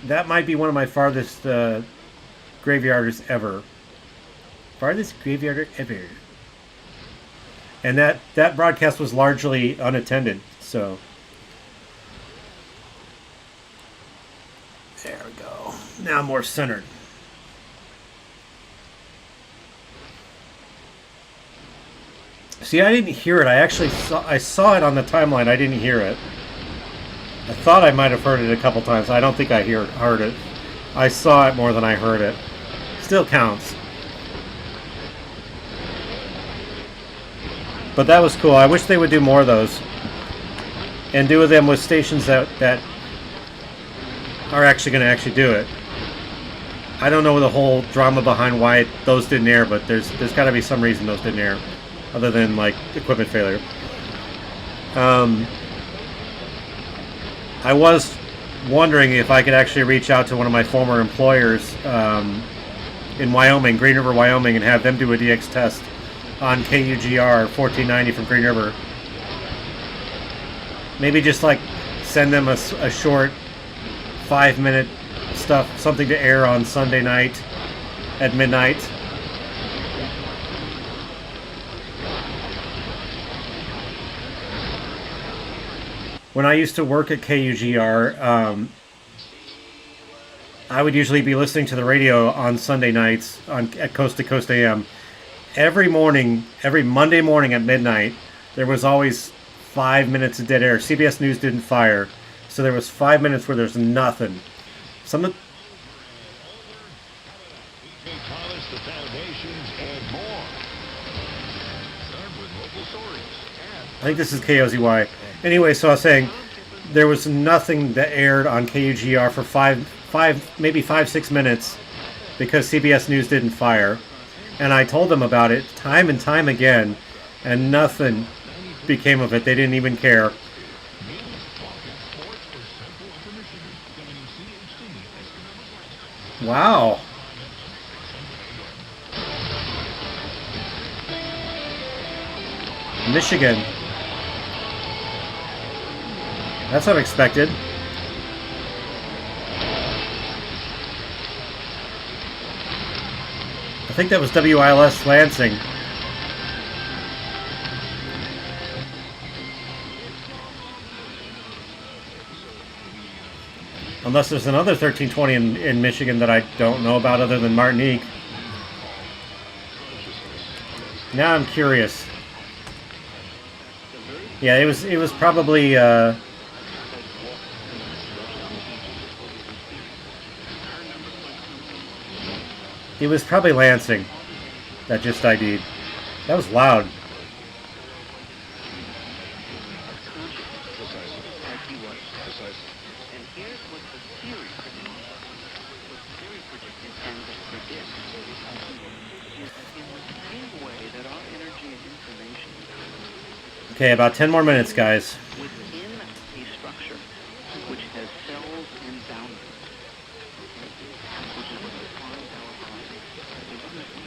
That might be one of my farthest graveyarders ever. Farthest graveyarder ever. And that broadcast was largely unattended, so. There we go. Now more centered. See, I didn't hear it. I saw it on the timeline. I didn't hear it. I thought I might have heard it a couple times. I don't think I heard it. I saw it more than I heard it. Still counts. But that was cool. I wish they would do more of those. And do them with stations that are actually going to do it. I don't know the whole drama behind why those didn't air, but there's got to be some reason those didn't air, other than like equipment failure. I was wondering if I could actually reach out to one of my former employers in Wyoming, Green River, Wyoming, and have them do a DX test on KUGR 1490 from Green River. Maybe just like send them a short 5-minute stuff, something to air on Sunday night at midnight. When I used to work at KUGR, I would usually be listening to the radio on Sunday nights at Coast to Coast AM. Every Monday morning at midnight, there was always 5 minutes of dead air. CBS News didn't fire, so there was 5 minutes where there's nothing. I think this is KOZY. Anyway, so I was saying there was nothing that aired on KUGR for maybe 5-6 minutes because CBS News didn't fire. And I told them about it time and time again, and nothing became of it. They didn't even care. Wow. Michigan. That's unexpected. I think that was WILS Lansing. Unless there's another 1320 in Michigan that I don't know about other than Martinique. Now I'm curious. Yeah, it was probably it was probably Lansing that just ID'd. That was loud. Okay, about 10 more minutes, guys.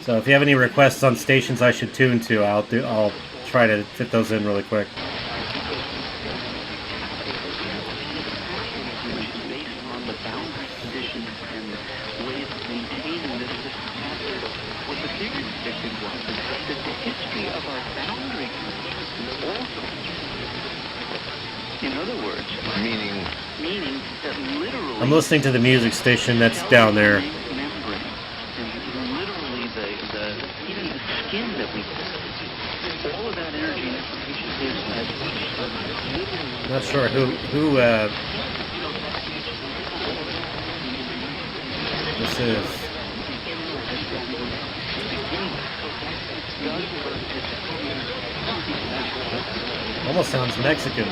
So if you have any requests on stations I should tune to, I'll try to fit those in really quick. that the history of our boundary is awful. In other words, meaning that literally I'm listening to the music station that's down there. membrane, and literally even the skin that we all of that energy and information is as Not sure who this is. Almost sounds Mexican.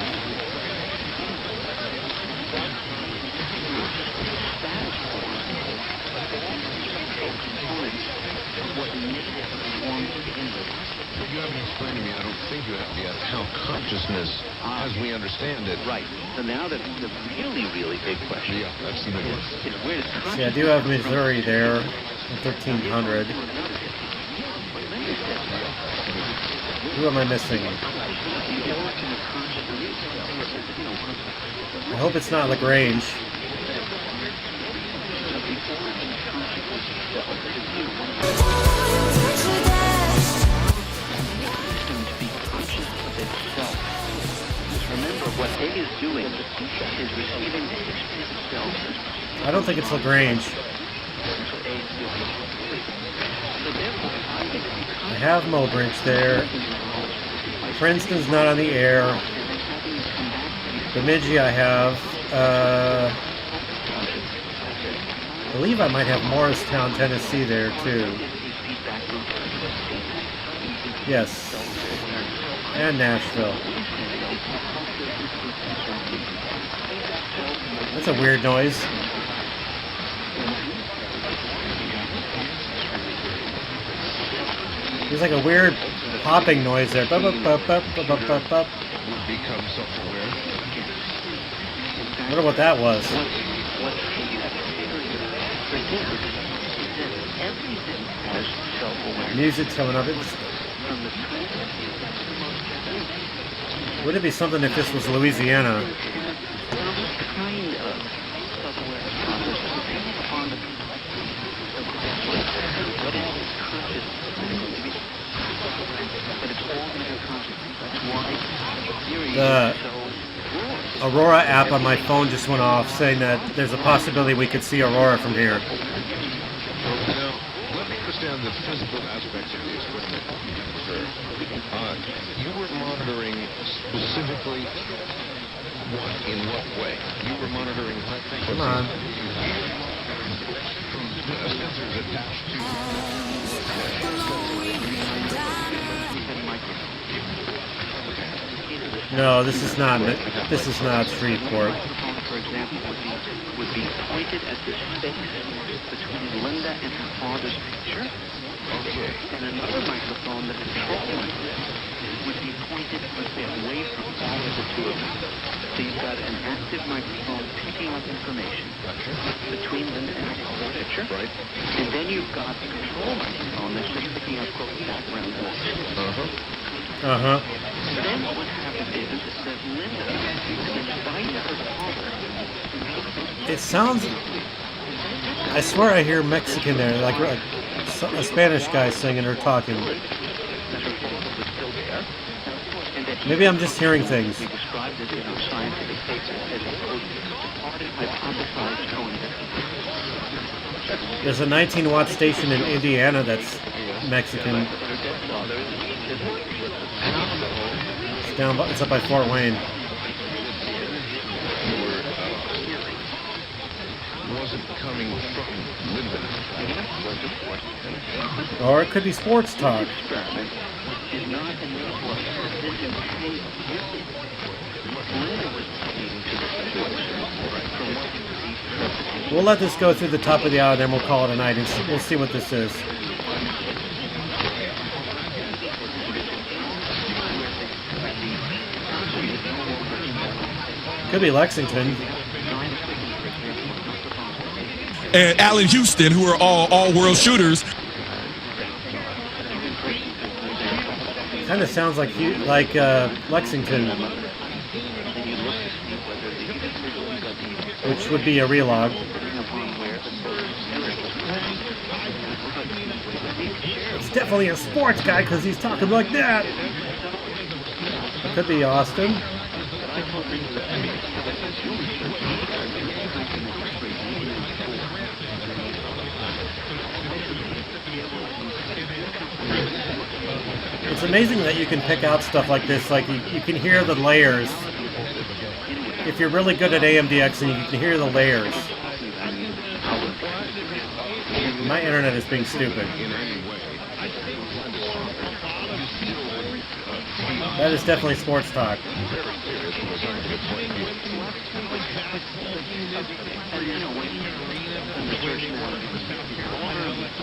You haven't explained to me, I don't think you have yet, how consciousness, as we understand it. Right. So now the really big question. Yeah, that's the big one. Is where does See, I do have Missouri there in 1300. Who am I missing? I hope it's not Lagrange. Remember, what A is doing is receiving the history of itself. I don't think it's Lagrange. I have Mobridge there. Princeton's not on the air. Bemidji I have. I believe I might have Morristown, Tennessee there too. Yes. And Nashville. That's a weird noise. There's like a weird popping noise there. Bup, bup, bup, bup, bup, bup, bup, bup. Become self-aware. I wonder what that was. Music's coming up. Would it be something if this was Louisiana? The Aurora app on my phone just went off saying that there's a possibility we could see Aurora from here. Now, let me understand the physical aspects of the experiment, sir. You were monitoring specifically what? In what way? You were monitoring high frequencies. Come on. Sensors attached to... No, this is not Shreveport. For example, would be pointed at the space between Linda and her father's picture. Okay. And another microphone, the control would be pointed, let's say, away from all of the two of them. So you've got an active microphone picking up information between Linda and her father's picture. Right. And then you've got the control microphone that's just picking up background voice. Uh-huh. Then what happens is that Linda, in spite of her father... It sounds... I swear I hear Mexican there, like a Spanish guy singing or talking. Maybe I'm just hearing things. There's a 19-watt station in Indiana that's Mexican. It's up by Fort Wayne. Wasn't coming from Linda. Or it could be sports talk. We'll let this go through the top of the hour, then we'll call it a night, and we'll see what this is. Could be Lexington. And Allen Houston, who are all world shooters. Kind of sounds like Lexington, which would be a relog. Let's definitely a sports guy because he's talking like that. It could be Austin. It's amazing that you can pick out stuff like this. Like you can hear the layers. If you're really good at DXing, you can hear the layers. My internet is being stupid. That is definitely sports talk.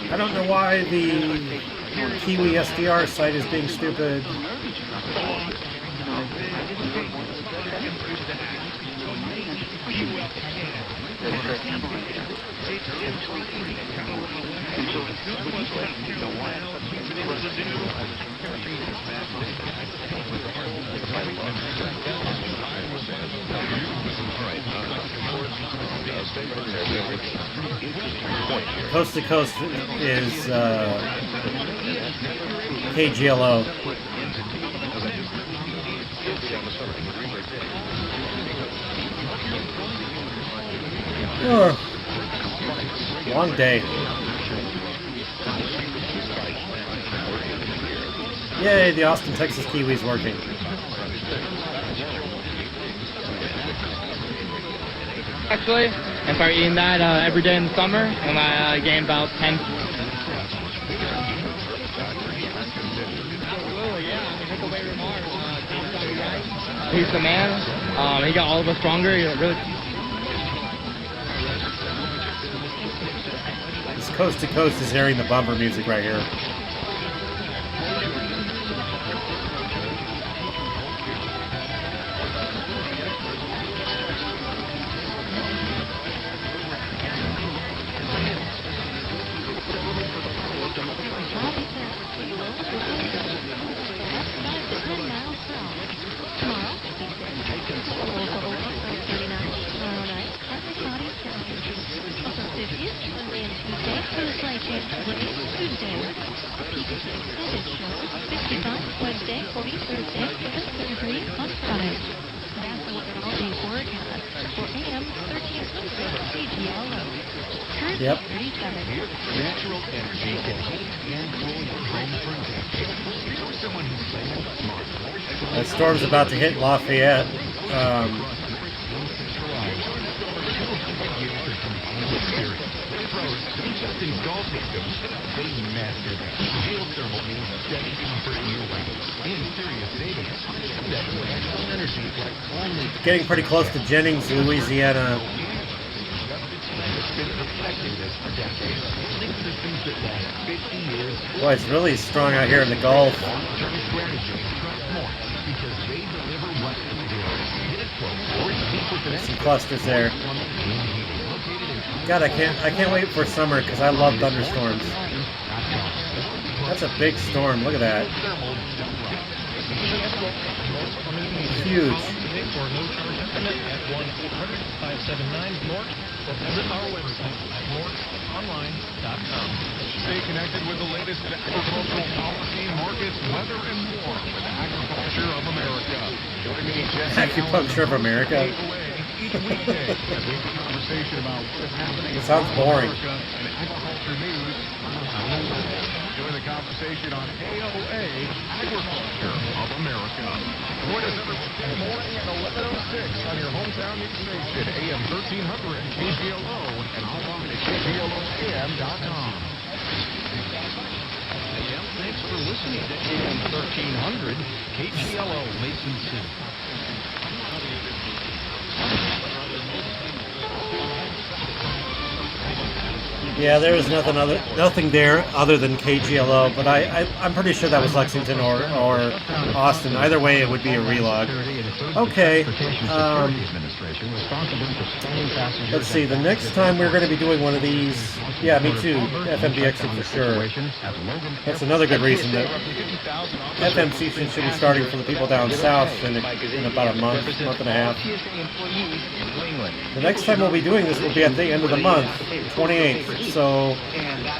I don't know why the Kiwi SDR site is being stupid. Coast to Coast is KGLO. Oh, long day. Yay, the Austin, Texas Kiwi's working. Actually, I start eating that every day in the summer, and I gain about 10. He's the man. He got all of us stronger. He really. This Coast to Coast is hearing the bumper music right here. Yep. That storm's about to hit Lafayette. Getting pretty close to Jennings, Louisiana. Boy, it's really strong out here in the Gulf. Some clusters there. God, I can't wait for summer because I love thunderstorms. That's a big storm. Look at that. Huge. Stay connected with the latest agricultural policy, markets, weather, and more with Agriculture of America. Join me, Acupuncture of America. each weekday as we have a conversation about what's happening. It sounds boring. And agriculture news. Join the conversation on AOA, Agriculture of America. Join us every weekday morning at 11:06 on your hometown news station, AM 1300 KGLO, and online at KGLOAM.com. Thanks for listening to AM 1300 KGLO Mason City. Yeah, there was nothing there other than KGLO, but I'm pretty sure that was Lexington or Austin. Either way, it would be a relog. Okay. Let's see. The next time we're going to be doing one of these, yeah, me too. FMDXing for sure. That's another good reason that FM station should be starting for the people down south in about a month and a half. The next time we'll be doing this will be at the end of the month, 28th. So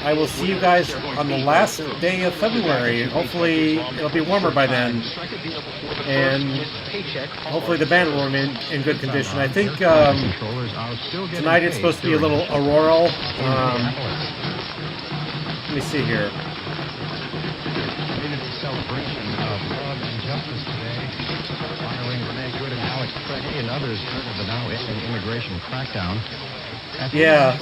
I will see you guys on the last day of February. Hopefully it'll be warmer by then, and hopefully the band will remain in good condition. I think tonight it's supposed to be a little auroral. Let me see here. Celebration of love and justice today, honoring Renee Good and Alex Treggy and others part of the now ending immigration crackdown. Yeah,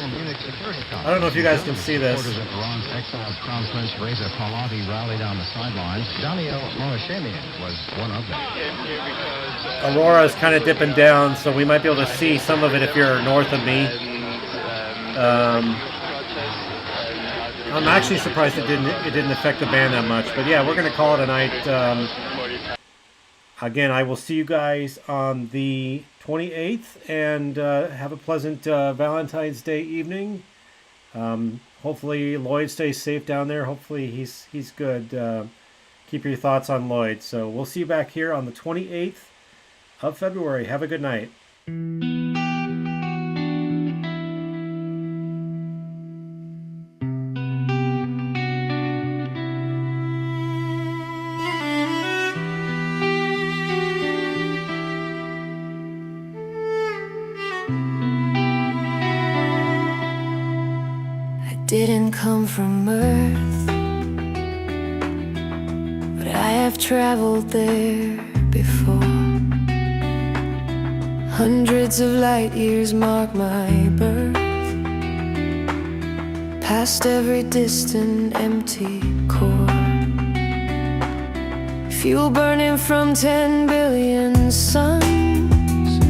I don't know if you guys can see this. Supporters of Iran's exiled Crown Prince Reza Pahlavi rallied on the sidelines. Daniel Moashemian was one of them. Aurora is kind of dipping down, so we might be able to see some of it if you're north of me. I'm actually surprised it didn't affect the band that much, but yeah, we're gonna call it a night. Again, I will see you guys on the 28th, and have a pleasant Valentine's Day evening. Hopefully Lloyd stays safe down there. Hopefully he's good. Keep your thoughts on Lloyd. So we'll see you back here on the 28th of February. Have a good night. Didn't come from Earth, but I have traveled there before. Hundreds of light years mark my birth, past every distant empty core. Fuel burning from 10 billion suns.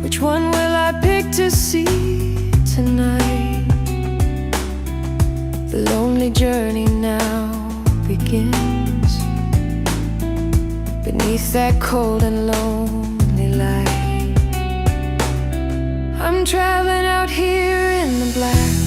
Which one will I pick to see tonight? The lonely journey now begins beneath that cold and lonely light. I'm traveling out here in the black,